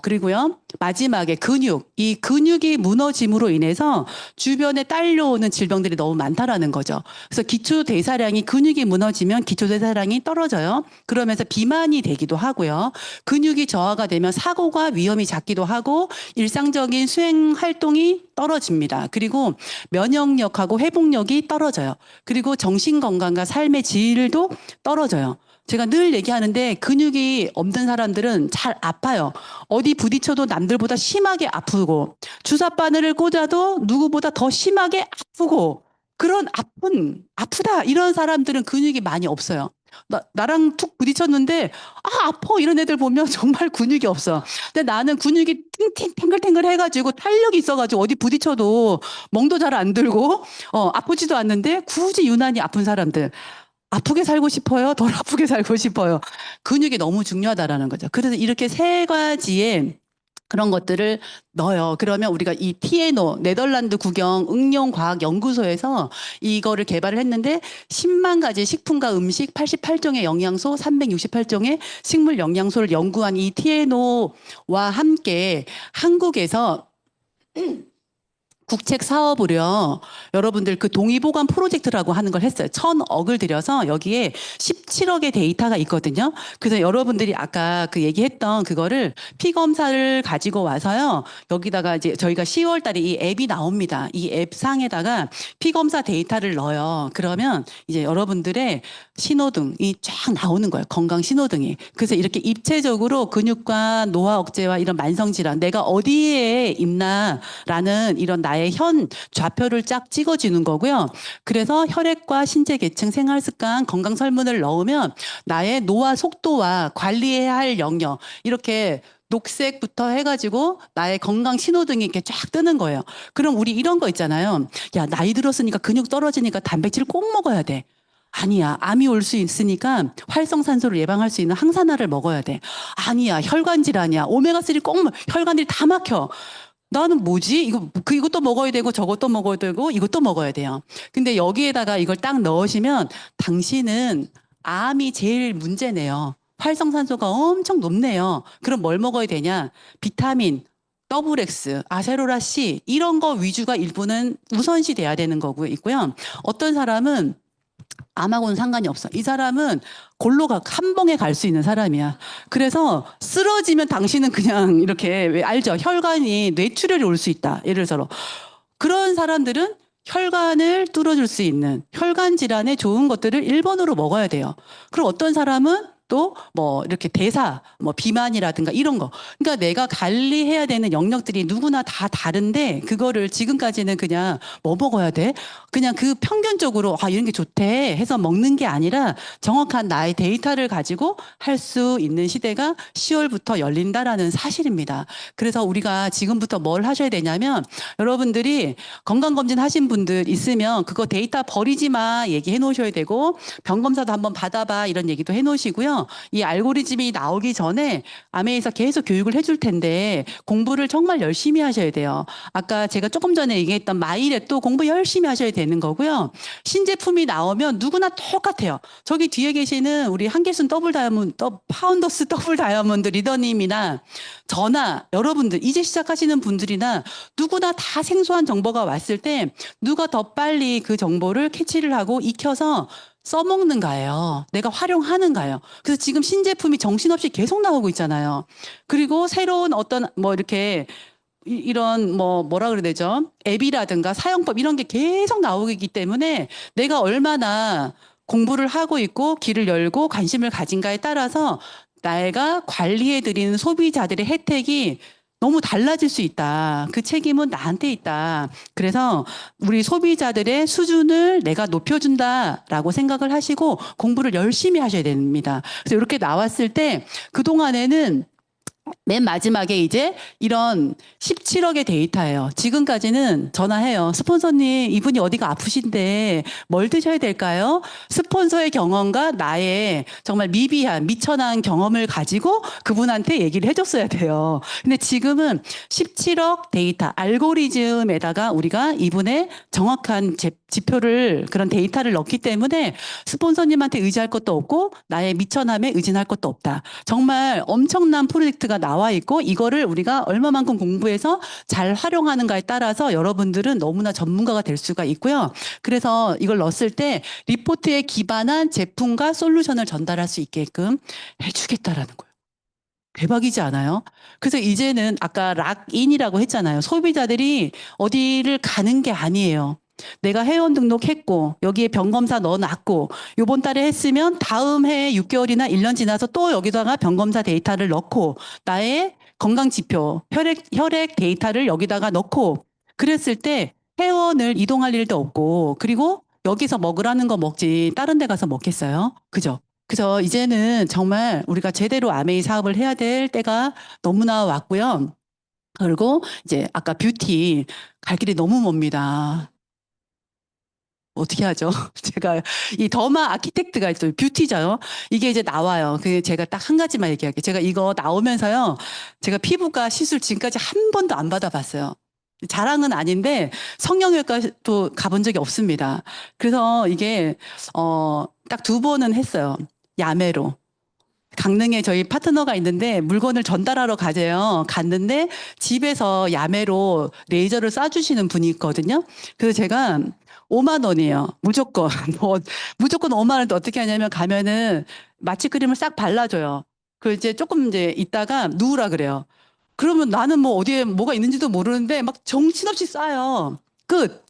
그리고요, 마지막에 근육. 이 근육이 무너짐으로 인해서 주변에 딸려오는 질병들이 너무 많다라는 거죠. 그래서 기초대사량이 근육이 무너지면 기초대사량이 떨어져요. 그러면서 비만이 되기도 하고요. 근육이 저하가 되면 사고가 위험이 작기도 하고 일상적인 수행 활동이 떨어집니다. 그리고 면역력하고 회복력이 떨어져요. 그리고 정신 건강과 삶의 질도 떨어져요. 제가 늘 얘기하는데 근육이 없는 사람들은 잘 아파요. 어디 부딪혀도 남들보다 심하게 아프고 주사바늘을 꽂아도 누구보다 더 심하게 아프고 그런 아프다 이런 사람들은 근육이 많이 없어요. 나랑 툭 부딪혔는데 아파 이런 애들 보면 정말 근육이 없어. 근데 나는 근육이 탱글탱글 해가지고 탄력이 있어가지고 어디 부딪혀도 멍도 잘 안 들고 아프지도 않는데 굳이 유난히 아픈 사람들 아프게 살고 싶어요? 덜 아프게 살고 싶어요? 근육이 너무 중요하다라는 거죠. 그래서 이렇게 3가지의 그런 것들을 넣어요. 그러면 우리가 이 TNO, 네덜란드 국영 응용과학연구소에서 이거를 개발을 했는데 10만 가지 식품과 음식, 88종의 영양소, 368종의 식물 영양소를 연구한 이 TNO와 함께 한국에서 국책 사업으로요. 여러분들 그 동의보관 프로젝트라고 하는 걸 했어요. 1,000억을 들여서 여기에 17억의 데이터가 있거든요. 그래서 여러분들이 아까 그 얘기했던 그거를 피검사를 가지고 와서요. 여기다가 이제 저희가 10월 달에 이 앱이 나옵니다. 이 앱 상에다가 피검사 데이터를 넣어요. 그러면 이제 여러분들의 신호등이 쫙 나오는 거예요. 건강 신호등이. 그래서 이렇게 입체적으로 근육과 노화 억제와 이런 만성질환, 내가 어디에 있나라는 이런 나의 현 좌표를 쫙 찍어주는 거고요. 그래서 혈액과 신체 계층, 생활 습관, 건강 설문을 넣으면 나의 노화 속도와 관리해야 할 영역 이렇게 녹색부터 해가지고 나의 건강 신호등이 이렇게 쫙 뜨는 거예요. 그럼 우리 이런 거 있잖아요. 야, 나이 들었으니까 근육 떨어지니까 단백질 꼭 먹어야 돼. 아니야. 암이 올 수 있으니까 활성산소를 예방할 수 있는 항산화를 먹어야 돼. 아니야. 혈관 질환이야. 오메가3 꼭 혈관들이 다 막혀. 나는 뭐지? 이것도 먹어야 되고 저것도 먹어야 되고 이것도 먹어야 돼요. 근데 여기에다가 이걸 딱 넣으시면 당신은 암이 제일 문제네요. 활성산소가 엄청 높네요. 그럼 뭘 먹어야 되냐? 비타민, 더블 X, 아세로라 C 이런 거 위주가 일부는 우선시 돼야 되는 거고 있고요. 어떤 사람은 암하고는 상관이 없어. 이 사람은 골로 한 봉에 갈 수 있는 사람이야. 그래서 쓰러지면 당신은 그냥 이렇게 왜 알죠? 혈관이 뇌출혈이 올 수 있다. 예를 들어 그런 사람들은 혈관을 뚫어줄 수 있는 혈관 질환에 좋은 것들을 1번으로 먹어야 돼요. 그럼 어떤 사람은 또 뭐 이렇게 뭐 비만이라든가 이런 거. 그러니까 내가 관리해야 되는 영역들이 누구나 다 다른데 그거를 지금까지는 그냥 뭐 먹어야 돼? 그냥 그 평균적으로 이런 게 좋대 해서 먹는 게 아니라 정확한 나의 데이터를 가지고 할 수 있는 시대가 10월부터 열린다라는 사실입니다. 그래서 우리가 지금부터 뭘 하셔야 되냐면 여러분들이 건강검진 하신 분들 있으면 그거 데이터 버리지 마 얘기해 놓으셔야 되고 병검사도 한번 받아봐 이런 얘기도 해 놓으시고요. 이 알고리즘이 나오기 전에 아메에서 계속 교육을 해줄 텐데 공부를 정말 열심히 하셔야 돼요. 아까 제가 조금 전에 얘기했던 마이랩도 공부 열심히 하셔야 되는 거고요. 신제품이 나오면 누구나 똑같아요. 저기 뒤에 계시는 우리 한길순 파운더스 더블 다이아몬드 리더님이나 저나 여러분들 이제 시작하시는 분들이나 누구나 다 생소한 정보가 왔을 때 누가 더 빨리 그 정보를 캐치를 하고 익혀서 써먹는가요? 내가 활용하는가요? 그래서 지금 신제품이 정신없이 계속 나오고 있잖아요. 그리고 새로운 어떤 뭐 이렇게 이런 뭐라 그래야 되죠? 앱이라든가 사용법 이런 게 계속 나오기 때문에 내가 얼마나 공부를 하고 있고 귀를 열고 관심을 가진가에 따라서 내가 관리해드리는 소비자들의 혜택이 너무 달라질 수 있다. 그 책임은 나한테 있다. 그래서 우리 소비자들의 수준을 내가 높여준다라고 생각을 하시고 공부를 열심히 하셔야 됩니다. 그래서 이렇게 나왔을 때 그동안에는 맨 마지막에 이제 이런 17억의 데이터예요. 지금까지는 전화해요. 스폰서님, 이분이 어디가 아프신데 뭘 드셔야 될까요? 스폰서의 경험과 나의 정말 미천한 경험을 가지고 그분한테 얘기를 해줬어야 돼요. 근데 지금은 17억 데이터, 알고리즘에다가 우리가 이분의 정확한 지표를, 그런 데이터를 넣기 때문에 스폰서님한테 의지할 것도 없고 나의 미천함에 의진할 것도 없다. 정말 엄청난 프로젝트가 나와 있고 이거를 우리가 얼마만큼 공부해서 잘 활용하는가에 따라서 여러분들은 너무나 전문가가 될 수가 있고요. 그래서 이걸 넣었을 때 리포트에 기반한 제품과 솔루션을 전달할 수 있게끔 해주겠다라는 거예요. 대박이지 않아요? 그래서 이제는 아까 락인이라고 했잖아요. 소비자들이 어디를 가는 게 아니에요. 내가 회원 등록했고 여기에 병검사 넣어놨고 요번 달에 했으면 다음 해 6개월이나 1년 지나서 또 여기다가 병검사 데이터를 넣고 나의 건강 지표, 혈액 데이터를 여기다가 넣고 그랬을 때 회원을 이동할 일도 없고 그리고 여기서 먹으라는 거 먹지 다른 데 가서 먹겠어요? 그죠? 그래서 이제는 정말 우리가 제대로 아메이 사업을 해야 될 때가 너무나 왔고요. 그리고 이제 아까 뷰티 갈 길이 너무 멉니다. 어떻게 하죠? 제가 이 더마 아키텍트가 있어요. 뷰티죠. 이게 이제 나와요. 그 제가 딱 한 가지만 얘기할게요. 제가 이거 나오면서요. 제가 피부과 시술 지금까지 한 번도 안 받아봤어요. 자랑은 아닌데 성형외과도 가본 적이 없습니다. 그래서 이게 딱 2번은 했어요. 야매로. 강릉에 저희 파트너가 있는데 물건을 전달하러 가재요. 갔는데 집에서 야매로 레이저를 쏴주시는 분이 있거든요. 그래서 제가 5만 원이에요. 무조건. 무조건 5만 원인데 어떻게 하냐면 가면은 마취 크림을 싹 발라줘요. 그 이제 조금 이제 있다가 누우라 그래요. 그러면 나는 뭐 어디에 뭐가 있는지도 모르는데 막 정신없이 쏴요. 끝.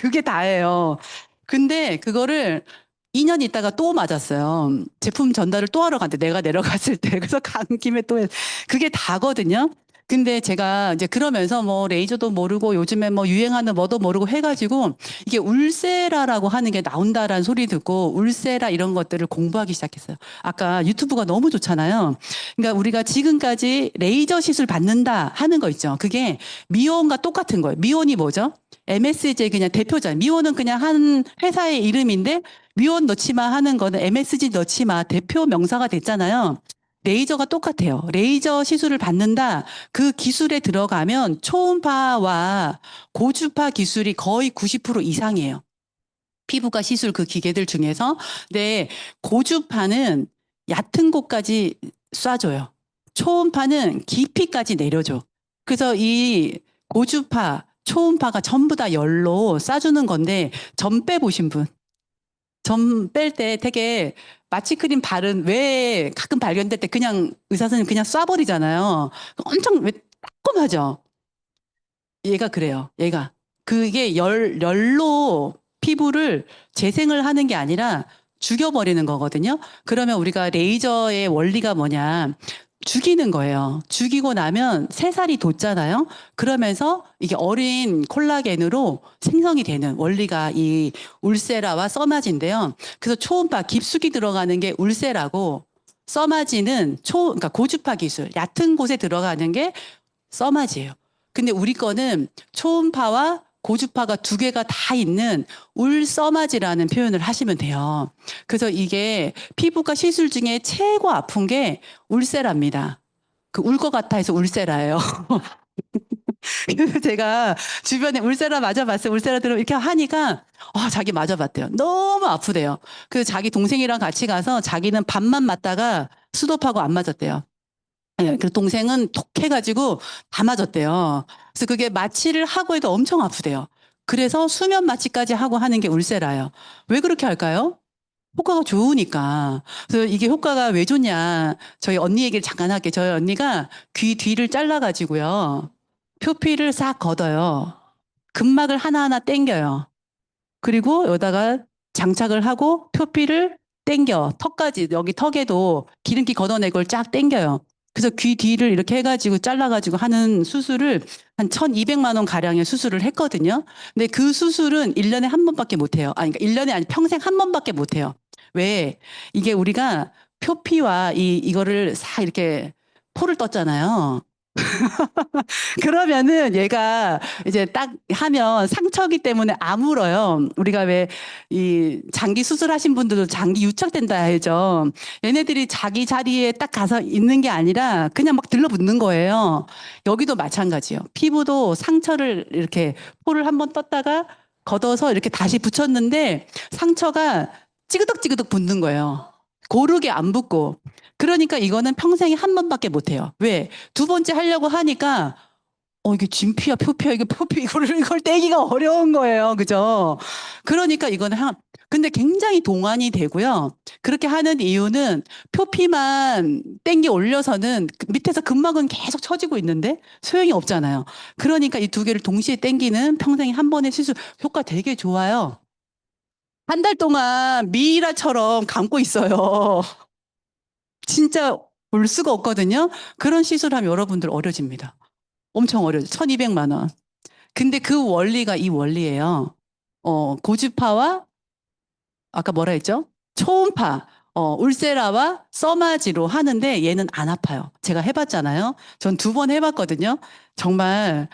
그게 다예요. 근데 그거를 2년 있다가 또 맞았어요. 제품 전달을 또 하러 갔는데 내가 내려갔을 때. 그래서 간 김에 또 그게 다거든요. 근데 제가 이제 그러면서 뭐 레이저도 모르고 요즘에 뭐 유행하는 뭐도 모르고 해가지고 이게 울세라라고 하는 게 나온다라는 소리 듣고 울세라 이런 것들을 공부하기 시작했어요. 아까 유튜브가 너무 좋잖아요. 그러니까 우리가 지금까지 레이저 시술 받는다 하는 거 있죠. 그게 미온과 똑같은 거예요. 미온이 뭐죠? MSG 그냥 대표잖아요. 미온은 그냥 한 회사의 이름인데 미온 넣지 마 하는 거는 MSG 넣지 마 대표 명사가 됐잖아요. 레이저가 똑같아요. 레이저 시술을 받는다. 그 기술에 들어가면 초음파와 고주파 기술이 거의 90% 이상이에요. 피부과 시술 그 기계들 중에서. 근데 고주파는 얕은 곳까지 쏴줘요. 초음파는 깊이까지 내려줘. 그래서 이 고주파, 초음파가 전부 다 열로 쏴주는 건데, 점 빼보신 분. 점 뺄 때 되게 마취크림 바른 왜 가끔 발견될 때 그냥 의사 선생님 그냥 쏴버리잖아요. 엄청 왜 따끔하죠. 얘가 그래요. 얘가 그게 열로 피부를 재생을 하는 게 아니라 죽여버리는 거거든요. 그러면 우리가 레이저의 원리가 뭐냐? 죽이는 거예요. 죽이고 나면 새살이 돋잖아요. 그러면서 이게 어린 콜라겐으로 생성이 되는 원리가 이 울세라와 써마지인데요. 그래서 초음파 깊숙이 들어가는 게 울세라고 써마지는 그러니까 고주파 기술, 얕은 곳에 들어가는 게 써마지예요. 근데 우리 거는 초음파와 고주파가 두 개가 다 있는 울써마지라는 표현을 하시면 돼요. 그래서 이게 피부과 시술 중에 최고 아픈 게 울세라입니다. 그 울 것 같아 해서 울세라예요. 그래서 제가 주변에 울세라 맞아봤어요. 울세라 들으면 이렇게 하니까 자기 맞아봤대요. 너무 아프대요. 그 자기 동생이랑 같이 가서 자기는 반만 맞다가 수도파고 안 맞았대요. 예, 그 동생은 톡 해가지고 다 맞았대요. 그래서 그게 마취를 하고 해도 엄청 아프대요. 그래서 수면 마취까지 하고 하는 게 울세라예요. 왜 그렇게 할까요? 효과가 좋으니까. 그래서 이게 효과가 왜 좋냐. 저희 언니 얘기를 잠깐 할게요. 저희 언니가 귀 뒤를 잘라가지고요. 표피를 싹 걷어요. 근막을 하나하나 땡겨요. 그리고 여기다가 장착을 하고 표피를 땡겨. 턱까지, 여기 턱에도 기름기 걷어내고 그걸 쫙 땡겨요. 그래서 귀 뒤를 이렇게 해가지고 잘라가지고 하는 수술을 한 1200만 원 가량의 수술을 했거든요. 근데 그 수술은 1년에 한 번밖에 못 해요. 아니, 그러니까 1년에 아니 평생 한 번밖에 못 해요. 왜? 이게 우리가 표피와 이거를 싹 이렇게 포를 떴잖아요. 그러면은 얘가 이제 딱 하면 상처기 때문에 아물어요. 우리가 왜 이 장기 수술하신 분들도 장기 유착된다 해죠. 얘네들이 자기 자리에 딱 가서 있는 게 아니라 그냥 막 들러붙는 거예요. 여기도 마찬가지예요. 피부도 상처를 이렇게 포를 한번 떴다가 걷어서 이렇게 다시 붙였는데 상처가 찌그덕찌그덕 붙는 거예요. 고르게 안 붙고. 그러니까 이거는 평생에 한 번밖에 못 해요. 왜? 두 번째 하려고 하니까 이게 진피야, 표피야, 이게 표피, 이걸 떼기가 어려운 거예요. 그죠? 그러니까 이거는 근데 굉장히 동안이 되고요. 그렇게 하는 이유는 표피만 땡겨 올려서는 밑에서 근막은 계속 처지고 있는데 소용이 없잖아요. 그러니까 이 두 개를 동시에 땡기는 평생에 한 번의 시술 효과 되게 좋아요. 한 달 동안 미이라처럼 감고 있어요. 진짜 볼 수가 없거든요. 그런 시술하면 여러분들 어려집니다. 엄청 어려워요. 1200만 원. 근데 그 원리가 이 원리예요. 고주파와 아까 뭐라 했죠? 초음파, 울세라와 써마지로 하는데 얘는 안 아파요. 제가 해봤잖아요. 전 두 번 해봤거든요. 정말,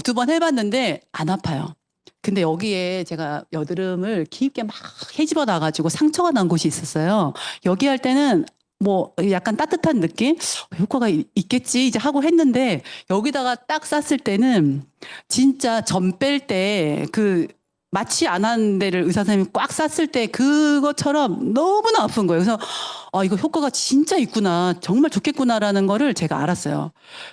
두 번 해봤는데 안 아파요. 근데 여기에 제가 여드름을 깊게 막 헤집어 놔가지고 상처가 난 곳이 있었어요. 여기 할 때는 뭐 약간 따뜻한 느낌? 효과가 있겠지 이제 하고 했는데 여기다가 딱 쌌을 때는 진짜 점 뺄 때 그 마취 안 하는 데를 의사 선생님이 꽉 쌌을 때 그것처럼 너무나 아픈 거예요. 그래서 이거 효과가 진짜 있구나. 정말 좋겠구나라는 거를 제가 알았어요.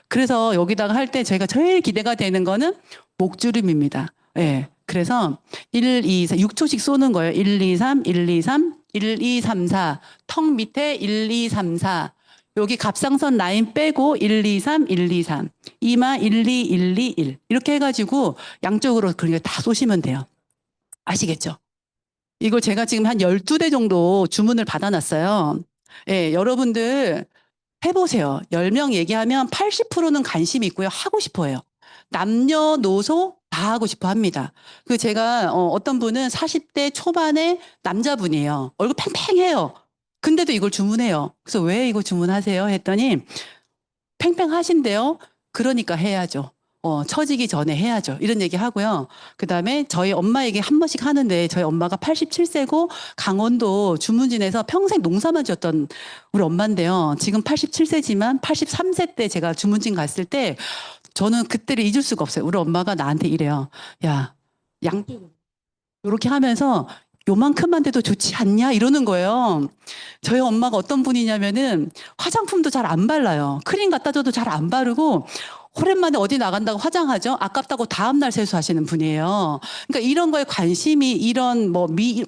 그래서 여기다가 할 때 제가 제일 기대가 되는 거는 목주름입니다. 예. 그래서 1, 2, 4, 6초씩 쏘는 거예요. 1, 2, 3, 1, 2, 3, 1, 2, 3, 4. 턱 밑에 1, 2, 3, 4. 여기 갑상선 라인 빼고 1, 2, 3, 1, 2, 3. 이마 1, 2, 1, 2, 1. 이렇게 해가지고 양쪽으로 그렇게 다 쏘시면 돼요. 아시겠죠? 이걸 제가 지금 한 12대 정도 주문을 받아놨어요. 예, 여러분들 해보세요. 10명 얘기하면 80%는 관심이 있고요. 하고 싶어 해요. 남녀노소 다 하고 싶어 합니다. 그 제가 어떤 분은 40대 초반의 남자분이에요. 얼굴 팽팽해요. 근데도 이걸 주문해요. 그래서 왜 이거 주문하세요? 했더니 팽팽하신데요. 그러니까 해야죠. 처지기 전에 해야죠. 이런 얘기 하고요. 그다음에 저희 엄마에게 한 번씩 하는데 저희 엄마가 87세고 강원도 주문진에서 평생 농사만 지었던 우리 엄마인데요. 지금 87세지만 83세 때 제가 주문진 갔을 때 저는 그때를 잊을 수가 없어요. 우리 엄마가 나한테 이래요. 야, 양쪽 이렇게 하면서 요만큼만 돼도 좋지 않냐? 이러는 거예요. 저희 엄마가 어떤 분이냐면은 화장품도 잘 안 발라요. 크림 갖다 줘도 잘 안 바르고 오랜만에 어디 나간다고 화장하죠? 아깝다고 다음날 세수하시는 분이에요. 그러니까 이런 거에 관심이 이런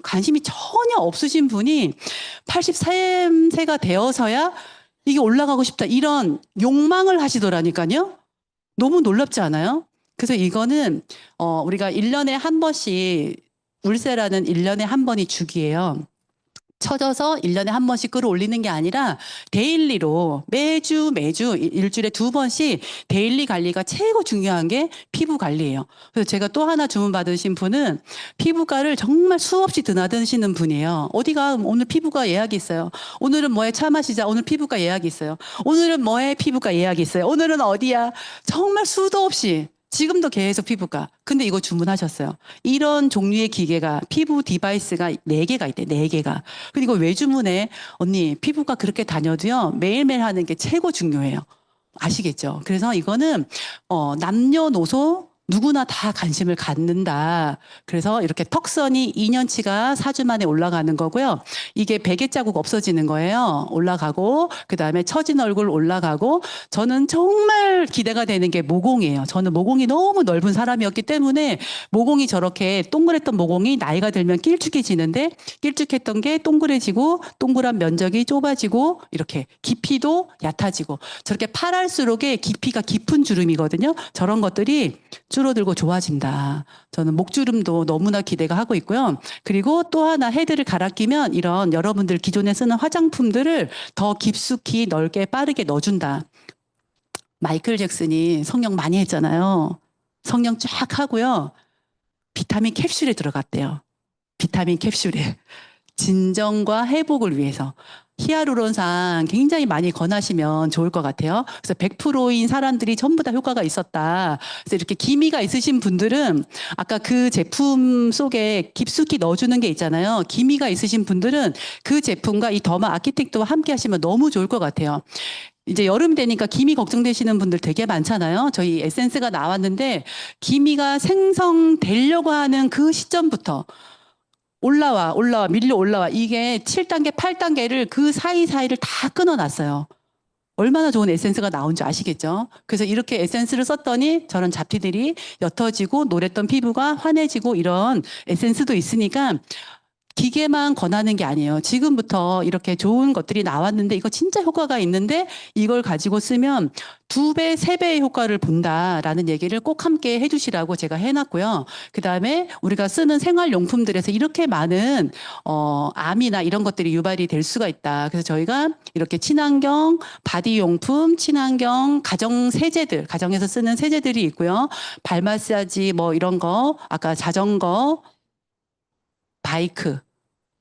관심이 전혀 없으신 분이 83세가 되어서야 이게 올라가고 싶다. 이런 욕망을 하시더라니까요. 너무 놀랍지 않아요? 그래서 이거는 우리가 1년에 한 번씩 울세라는 1년에 한 번이 주기예요. 쳐져서 1년에 한 번씩 끌어올리는 게 아니라 데일리로 매주 일주일에 2번씩 데일리 관리가 최고 중요한 게 피부 관리예요. 그래서 제가 또 하나 주문 받으신 분은 피부과를 정말 수없이 드나드시는 분이에요. 어디가 오늘 피부과 예약이 있어요. 오늘은 뭐에 차 마시자. 오늘 피부과 예약이 있어요. 오늘은 뭐에 피부과 예약이 있어요. 오늘은 어디야. 정말 수도 없이 지금도 계속 피부과. 근데 이거 주문하셨어요. 이런 종류의 기계가 피부 디바이스가 4개가 있대. 4개가. 그리고 왜 주문해? 언니 피부과 그렇게 다녀도요. 매일매일 하는 게 최고 중요해요. 아시겠죠? 그래서 이거는 남녀노소 누구나 다 관심을 갖는다. 그래서 이렇게 턱선이 2년치가 4주 만에 올라가는 거고요. 이게 베개 자국 없어지는 거예요. 올라가고 그다음에 처진 얼굴 올라가고 저는 정말 기대가 되는 게 모공이에요. 저는 모공이 너무 넓은 사람이었기 때문에 모공이 저렇게 동그랬던 모공이 나이가 들면 길쭉해지는데 길쭉했던 게 동그래지고 동그란 면적이 좁아지고 이렇게 깊이도 얕아지고 저렇게 파랄수록에 깊이가 깊은 주름이거든요. 저런 것들이 줄어들고 좋아진다. 저는 목주름도 너무나 기대가 하고 있고요. 그리고 또 하나 헤드를 갈아 끼면 이런 여러분들 기존에 쓰는 화장품들을 더 깊숙이 넓게 빠르게 넣어준다. 마이클 잭슨이 성형 많이 했잖아요. 성형 쫙 하고요. 비타민 캡슐에 들어갔대요. 비타민 캡슐에. 진정과 회복을 위해서. 히아루론산 굉장히 많이 권하시면 좋을 것 같아요. 그래서 100%인 사람들이 전부 다 효과가 있었다. 그래서 이렇게 기미가 있으신 분들은 아까 그 제품 속에 깊숙이 넣어주는 게 있잖아요. 기미가 있으신 분들은 그 제품과 이 더마 아키텍트와 함께 하시면 너무 좋을 것 같아요. 이제 여름 되니까 기미 걱정되시는 분들 되게 많잖아요. 저희 에센스가 나왔는데 기미가 생성되려고 하는 그 시점부터 밀려 올라와. 이게 7단계, 8단계를 그 사이사이를 다 끊어놨어요. 얼마나 좋은 에센스가 나온지 아시겠죠? 그래서 이렇게 에센스를 썼더니 저런 잡티들이 옅어지고 노랬던 피부가 환해지고 이런 에센스도 있으니까 기계만 권하는 게 아니에요. 지금부터 이렇게 좋은 것들이 나왔는데 이거 진짜 효과가 있는데 이걸 가지고 쓰면 2배, 3배의 효과를 본다라는 얘기를 꼭 함께 해주시라고 제가 해놨고요. 그 다음에 우리가 쓰는 생활용품들에서 이렇게 많은 암이나 이런 것들이 유발이 될 수가 있다. 그래서 저희가 이렇게 친환경 바디용품, 친환경 가정 세제들, 가정에서 쓰는 세제들이 있고요. 발 마사지 뭐 이런 거, 아까 자전거, 바이크.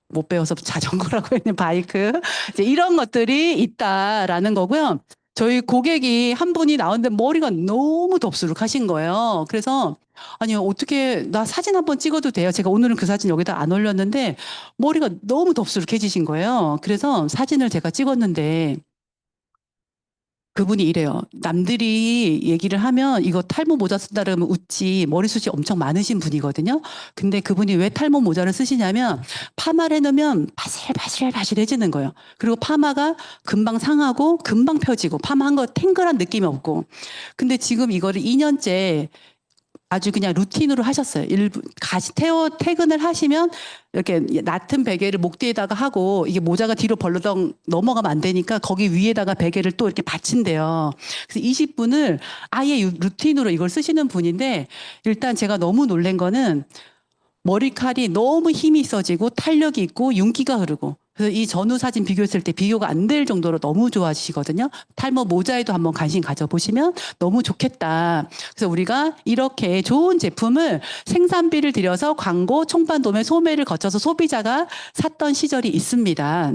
못 배워서 자전거라고 했는 바이크. 이제 이런 것들이 있다라는 거고요. 저희 고객이 한 분이 나왔는데 머리가 너무 덥수룩하신 거예요. 그래서 아니 어떻게 나 사진 한번 찍어도 돼요? 제가 오늘은 그 사진 여기다 안 올렸는데 머리가 너무 덥수룩해지신 거예요. 그래서 사진을 제가 찍었는데 그분이 이래요. 남들이 얘기를 하면 이거 탈모 모자 쓴다 그러면 웃지 머리숱이 엄청 많으신 분이거든요. 근데 그분이 왜 탈모 모자를 쓰시냐면 파마를 해놓으면 바실바실해지는 거예요. 그리고 파마가 금방 상하고 금방 펴지고 파마한 거 탱글한 느낌이 없고. 근데 지금 이거를 2년째 아주 그냥 루틴으로 하셨어요. 퇴근을 하시면 이렇게 얕은 베개를 목 뒤에다가 하고 이게 모자가 뒤로 벌러덩 넘어가면 안 되니까 거기 위에다가 베개를 또 이렇게 받친대요. 그래서 20분을 아예 루틴으로 이걸 쓰시는 분인데 일단 제가 너무 놀란 거는 머리칼이 너무 힘이 있어지고 탄력이 있고 윤기가 흐르고 그래서 이 전후 사진 비교했을 때 비교가 안 될 정도로 너무 좋아지시거든요. 탈모 모자에도 한번 관심 가져보시면 너무 좋겠다. 그래서 우리가 이렇게 좋은 제품을 생산비를 들여서 광고, 총판 도매, 소매를 거쳐서 소비자가 샀던 시절이 있습니다.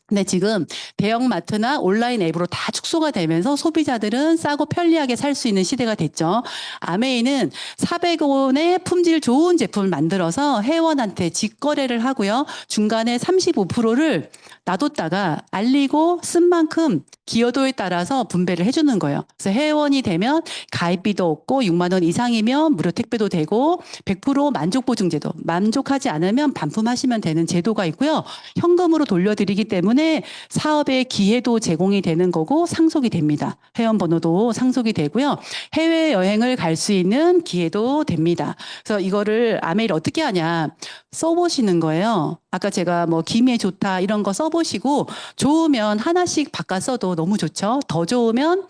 근데 지금 대형마트나 온라인 앱으로 다 축소가 되면서 소비자들은 싸고 편리하게 살 수 있는 시대가 됐죠. 아메이는 400원의 품질 좋은 제품을 만들어서 회원한테 직거래를 하고요. 중간에 35%를 놔뒀다가 알리고 쓴 만큼 기여도에 따라서 분배를 해주는 거예요. 그래서 회원이 되면 가입비도 없고 6만 원 이상이면 무료 택배도 되고 100% 만족보증제도, 만족하지 않으면 반품하시면 되는 제도가 있고요. 현금으로 돌려드리기 때문에 사업의 기회도 제공이 되는 거고 상속이 됩니다. 회원 번호도 상속이 되고요. 해외여행을 갈 수 있는 기회도 됩니다. 그래서 이거를 아메이를 어떻게 하냐 써보시는 거예요. 아까 제가 뭐 기미에 좋다 이런 거 써보시고 좋으면 하나씩 바꿔 써도 너무 좋죠. 더 좋으면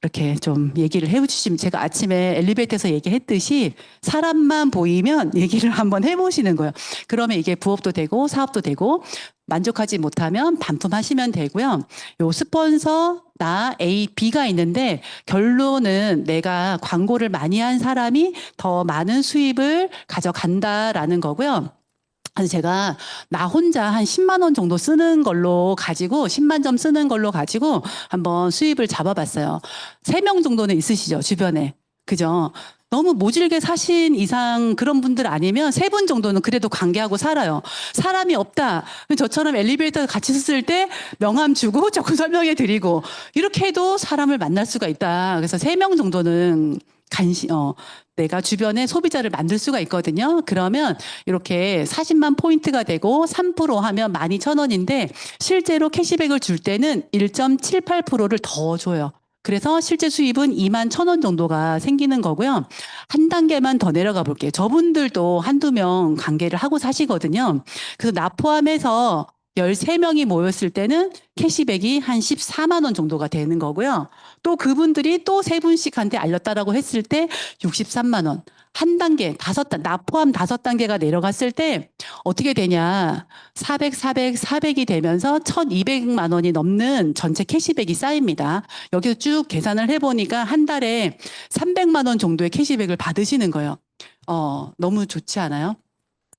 이렇게 좀 얘기를 해주시면 제가 아침에 엘리베이터에서 얘기했듯이 사람만 보이면 얘기를 한번 해보시는 거예요. 그러면 이게 부업도 되고 사업도 되고 만족하지 못하면 반품하시면 되고요. 요 스폰서 나 A, B가 있는데 결론은 내가 광고를 많이 한 사람이 더 많은 수입을 가져간다라는 거고요. 그래서 제가 나 혼자 한 10만 원 정도 쓰는 걸로 가지고 10만 점 쓰는 걸로 가지고 한번 수입을 잡아봤어요. 3명 정도는 있으시죠, 주변에. 그죠? 너무 모질게 사신 이상 그런 분들 아니면 3분 정도는 그래도 관계하고 살아요. 사람이 없다. 저처럼 엘리베이터 같이 섰을 때 명함 주고 조금 설명해 드리고 이렇게 해도 사람을 만날 수가 있다. 그래서 3명 정도는 내가 주변에 소비자를 만들 수가 있거든요. 그러면 이렇게 40만 포인트가 되고 3% 하면 12,000원인데 실제로 캐시백을 줄 때는 1.78%를 더 줘요. 그래서 실제 수입은 21,000원 정도가 생기는 거고요. 한 단계만 더 내려가 볼게요. 저분들도 한두 명 관계를 하고 사시거든요. 그래서 나 포함해서 13명이 모였을 때는 캐시백이 한 14만 원 정도가 되는 거고요. 또 그분들이 또 3분씩한테 알렸다라고 했을 때 63만 원. 한 단계, 나 포함 5단계가 내려갔을 때 어떻게 되냐. 400이 되면서 1,200만 원이 넘는 전체 캐시백이 쌓입니다. 여기서 쭉 계산을 해보니까 한 달에 300만 원 정도의 캐시백을 받으시는 거예요. 너무 좋지 않아요?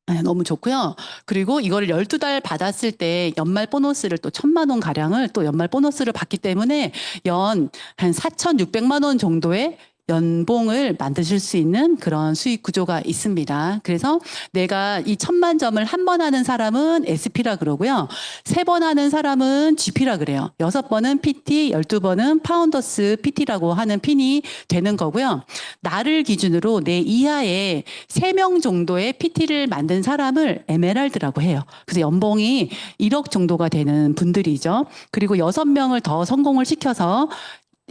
네, 너무 좋고요. 그리고 이거를 12달 받았을 때 연말 보너스를 또 1,000만 원 가량을 또 연말 보너스를 받기 때문에 연 한 4,600만 원 정도의 연봉을 만드실 수 있는 그런 수익 구조가 있습니다. 그래서 내가 이 1,000만 점을 한 번 하는 사람은 SP라 그러고요. 3번 하는 사람은 GP라 그래요. 6번은 PT, 12번은 파운더스 PT라고 하는 핀이 되는 거고요. 나를 기준으로 내 이하에 3명 정도의 PT를 만든 사람을 에메랄드라고 해요. 그래서 연봉이 1억 정도가 되는 분들이죠. 그리고 6명을 더 성공을 시켜서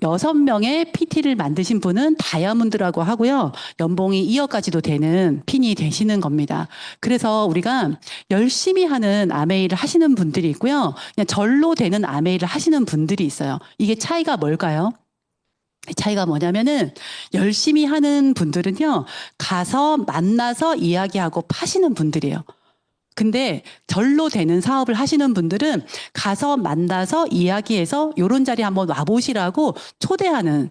6명의 PT를 만드신 분은 다이아몬드라고 하고요. 연봉이 2억까지도 되는 핀이 되시는 겁니다. 그래서 우리가 열심히 하는 아메이를 하시는 분들이 있고요. 그냥 절로 되는 아메이를 하시는 분들이 있어요. 이게 차이가 뭘까요? 차이가 뭐냐면은 열심히 하는 분들은요, 가서 만나서 이야기하고 파시는 분들이에요. 근데 절로 되는 사업을 하시는 분들은 가서 만나서 이야기해서 요런 자리 한번 와보시라고 초대하는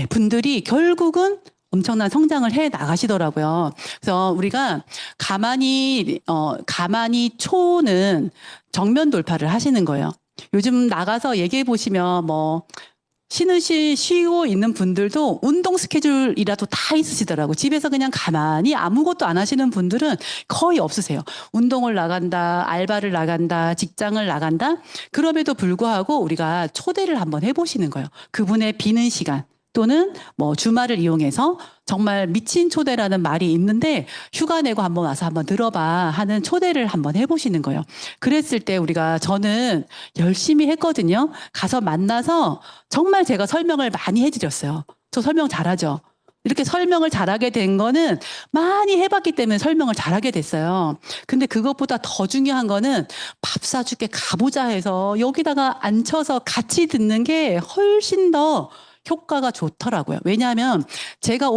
분들이 결국은 엄청난 성장을 해 나가시더라고요. 그래서 우리가 가만히 초는 정면 돌파를 하시는 거예요. 요즘 나가서 얘기해 보시면 쉬고 있는 분들도 운동 스케줄이라도 다 있으시더라고. 집에서 그냥 가만히 아무것도 안 하시는 분들은 거의 없으세요. 운동을 나간다, 알바를 나간다, 직장을 나간다. 그럼에도 불구하고 우리가 초대를 한번 해보시는 거예요. 그분의 비는 시간. 또는 주말을 이용해서 정말 미친 초대라는 말이 있는데 휴가 내고 한번 와서 한번 들어봐 하는 초대를 한번 해보시는 거예요. 그랬을 때 저는 열심히 했거든요. 가서 만나서 정말 제가 설명을 많이 해드렸어요. 저 설명 잘하죠. 이렇게 설명을 잘하게 된 거는 많이 해봤기 때문에 설명을 잘하게 됐어요. 근데 그것보다 더 중요한 거는 밥 사줄게 가보자 해서 여기다가 앉혀서 같이 듣는 게 훨씬 더 효과가 좋더라고요. 왜냐하면 제가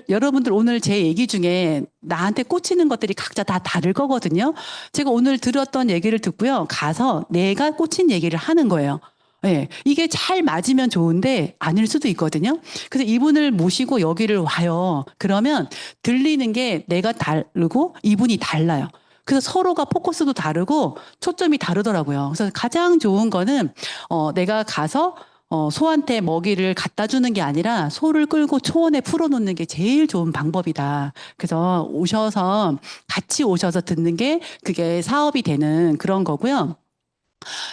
여러분들 오늘 제 얘기 중에 나한테 꽂히는 것들이 각자 다 다를 거거든요. 제가 오늘 들었던 얘기를 듣고요. 가서 내가 꽂힌 얘기를 하는 거예요. 네, 이게 잘 맞으면 좋은데 아닐 수도 있거든요. 그래서 이분을 모시고 여기를 와요. 그러면 들리는 게 내가 다르고 이분이 달라요. 그래서 서로가 포커스도 다르고 초점이 다르더라고요. 그래서 가장 좋은 거는 내가 가서 소한테 먹이를 갖다 주는 게 아니라 소를 끌고 초원에 풀어놓는 게 제일 좋은 방법이다. 그래서 같이 오셔서 듣는 게 그게 사업이 되는 그런 거고요.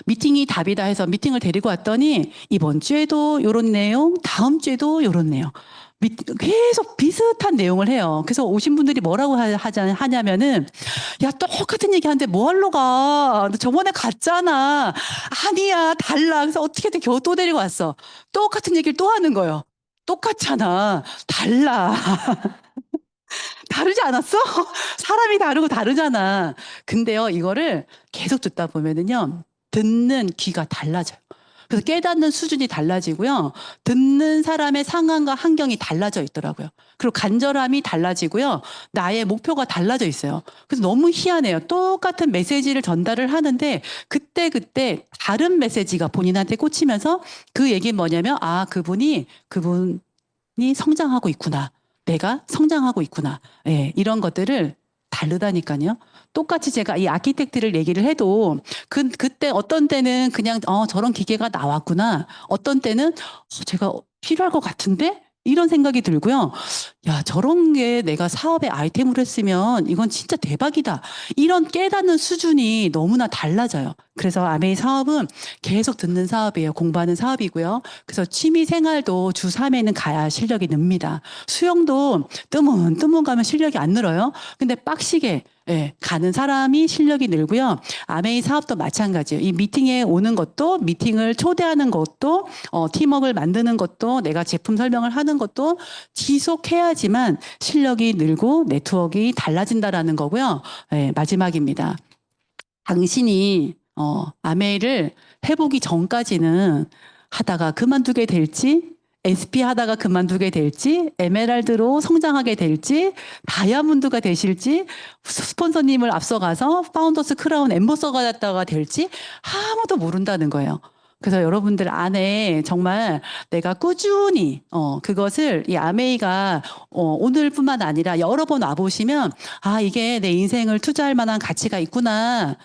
미팅이 답이다 해서 미팅을 데리고 왔더니 이번 주에도 요런 내용, 다음 주에도 요런 내용. 계속 비슷한 내용을 해요. 그래서 오신 분들이 뭐라고 하냐면은, 야, 똑같은 얘기 하는데 뭐 하러 가? 너 저번에 갔잖아. 아니야, 달라. 그래서 어떻게든 겨우 또 데리고 왔어. 똑같은 얘기를 또 하는 거예요. 똑같잖아. 달라. 다르지 않았어? 사람이 다르고 다르잖아. 근데요, 이거를 계속 듣다 보면은요, 듣는 귀가 달라져요. 그래서 깨닫는 수준이 달라지고요, 듣는 사람의 상황과 환경이 달라져 있더라고요. 그리고 간절함이 달라지고요, 나의 목표가 달라져 있어요. 그래서 너무 희한해요. 똑같은 메시지를 전달을 하는데, 그때그때 다른 메시지가 본인한테 꽂히면서 그 얘기는 뭐냐면, 아, 그분이 성장하고 있구나. 내가 성장하고 있구나. 예, 이런 것들을 다르다니까요. 똑같이 제가 이 아키텍트를 얘기를 해도 그때 어떤 때는 그냥 저런 기계가 나왔구나. 어떤 때는 제가 필요할 것 같은데? 이런 생각이 들고요. 야, 저런 게 내가 사업에 아이템으로 했으면 이건 진짜 대박이다. 이런 깨닫는 수준이 너무나 달라져요. 그래서 아메이 사업은 계속 듣는 사업이에요. 공부하는 사업이고요. 그래서 취미 생활도 주 3회는 가야 실력이 늡니다. 수영도 뜨문 가면 실력이 안 늘어요. 근데 빡시게 가는 사람이 실력이 늘고요. 아메이 사업도 마찬가지예요. 이 미팅에 오는 것도, 미팅을 초대하는 것도, 팀워크를 만드는 것도, 내가 제품 설명을 하는 것도 지속해야지만 실력이 늘고 네트워크가 달라진다라는 거고요. 마지막입니다. 당신이 아메이를 해보기 전까지는 하다가 그만두게 될지, SP 하다가 그만두게 될지, 에메랄드로 성장하게 될지, 다이아몬드가 되실지, 스폰서님을 앞서가서 파운더스 크라운 엠버서가 됐다가 될지 아무도 모른다는 거예요. 그래서 여러분들 안에 정말 내가 꾸준히 그것을 이 아메이가 오늘뿐만 아니라 여러 번 와보시면 아 이게 내 인생을 투자할 만한 가치가 있구나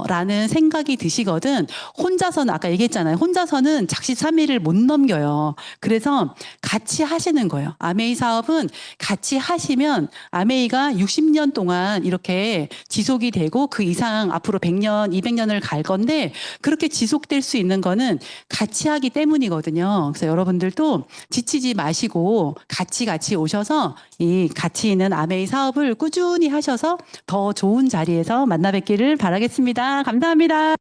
라는 생각이 드시거든. 혼자서는 아까 얘기했잖아요. 혼자서는 작심삼일을 못 넘겨요. 그래서 같이 하시는 거예요. 아메이 사업은 같이 하시면 아메이가 60년 동안 이렇게 지속이 되고 그 이상 앞으로 100년, 200년을 갈 건데 그렇게 지속될 수 있는 거는 같이 하기 때문이거든요. 그래서 여러분들도 지치지 마시고 같이 오셔서 이 가치 있는 아메이 사업을 꾸준히 하셔서 더 좋은 자리에서 만나 뵙기를 바라겠습니다. 감사합니다.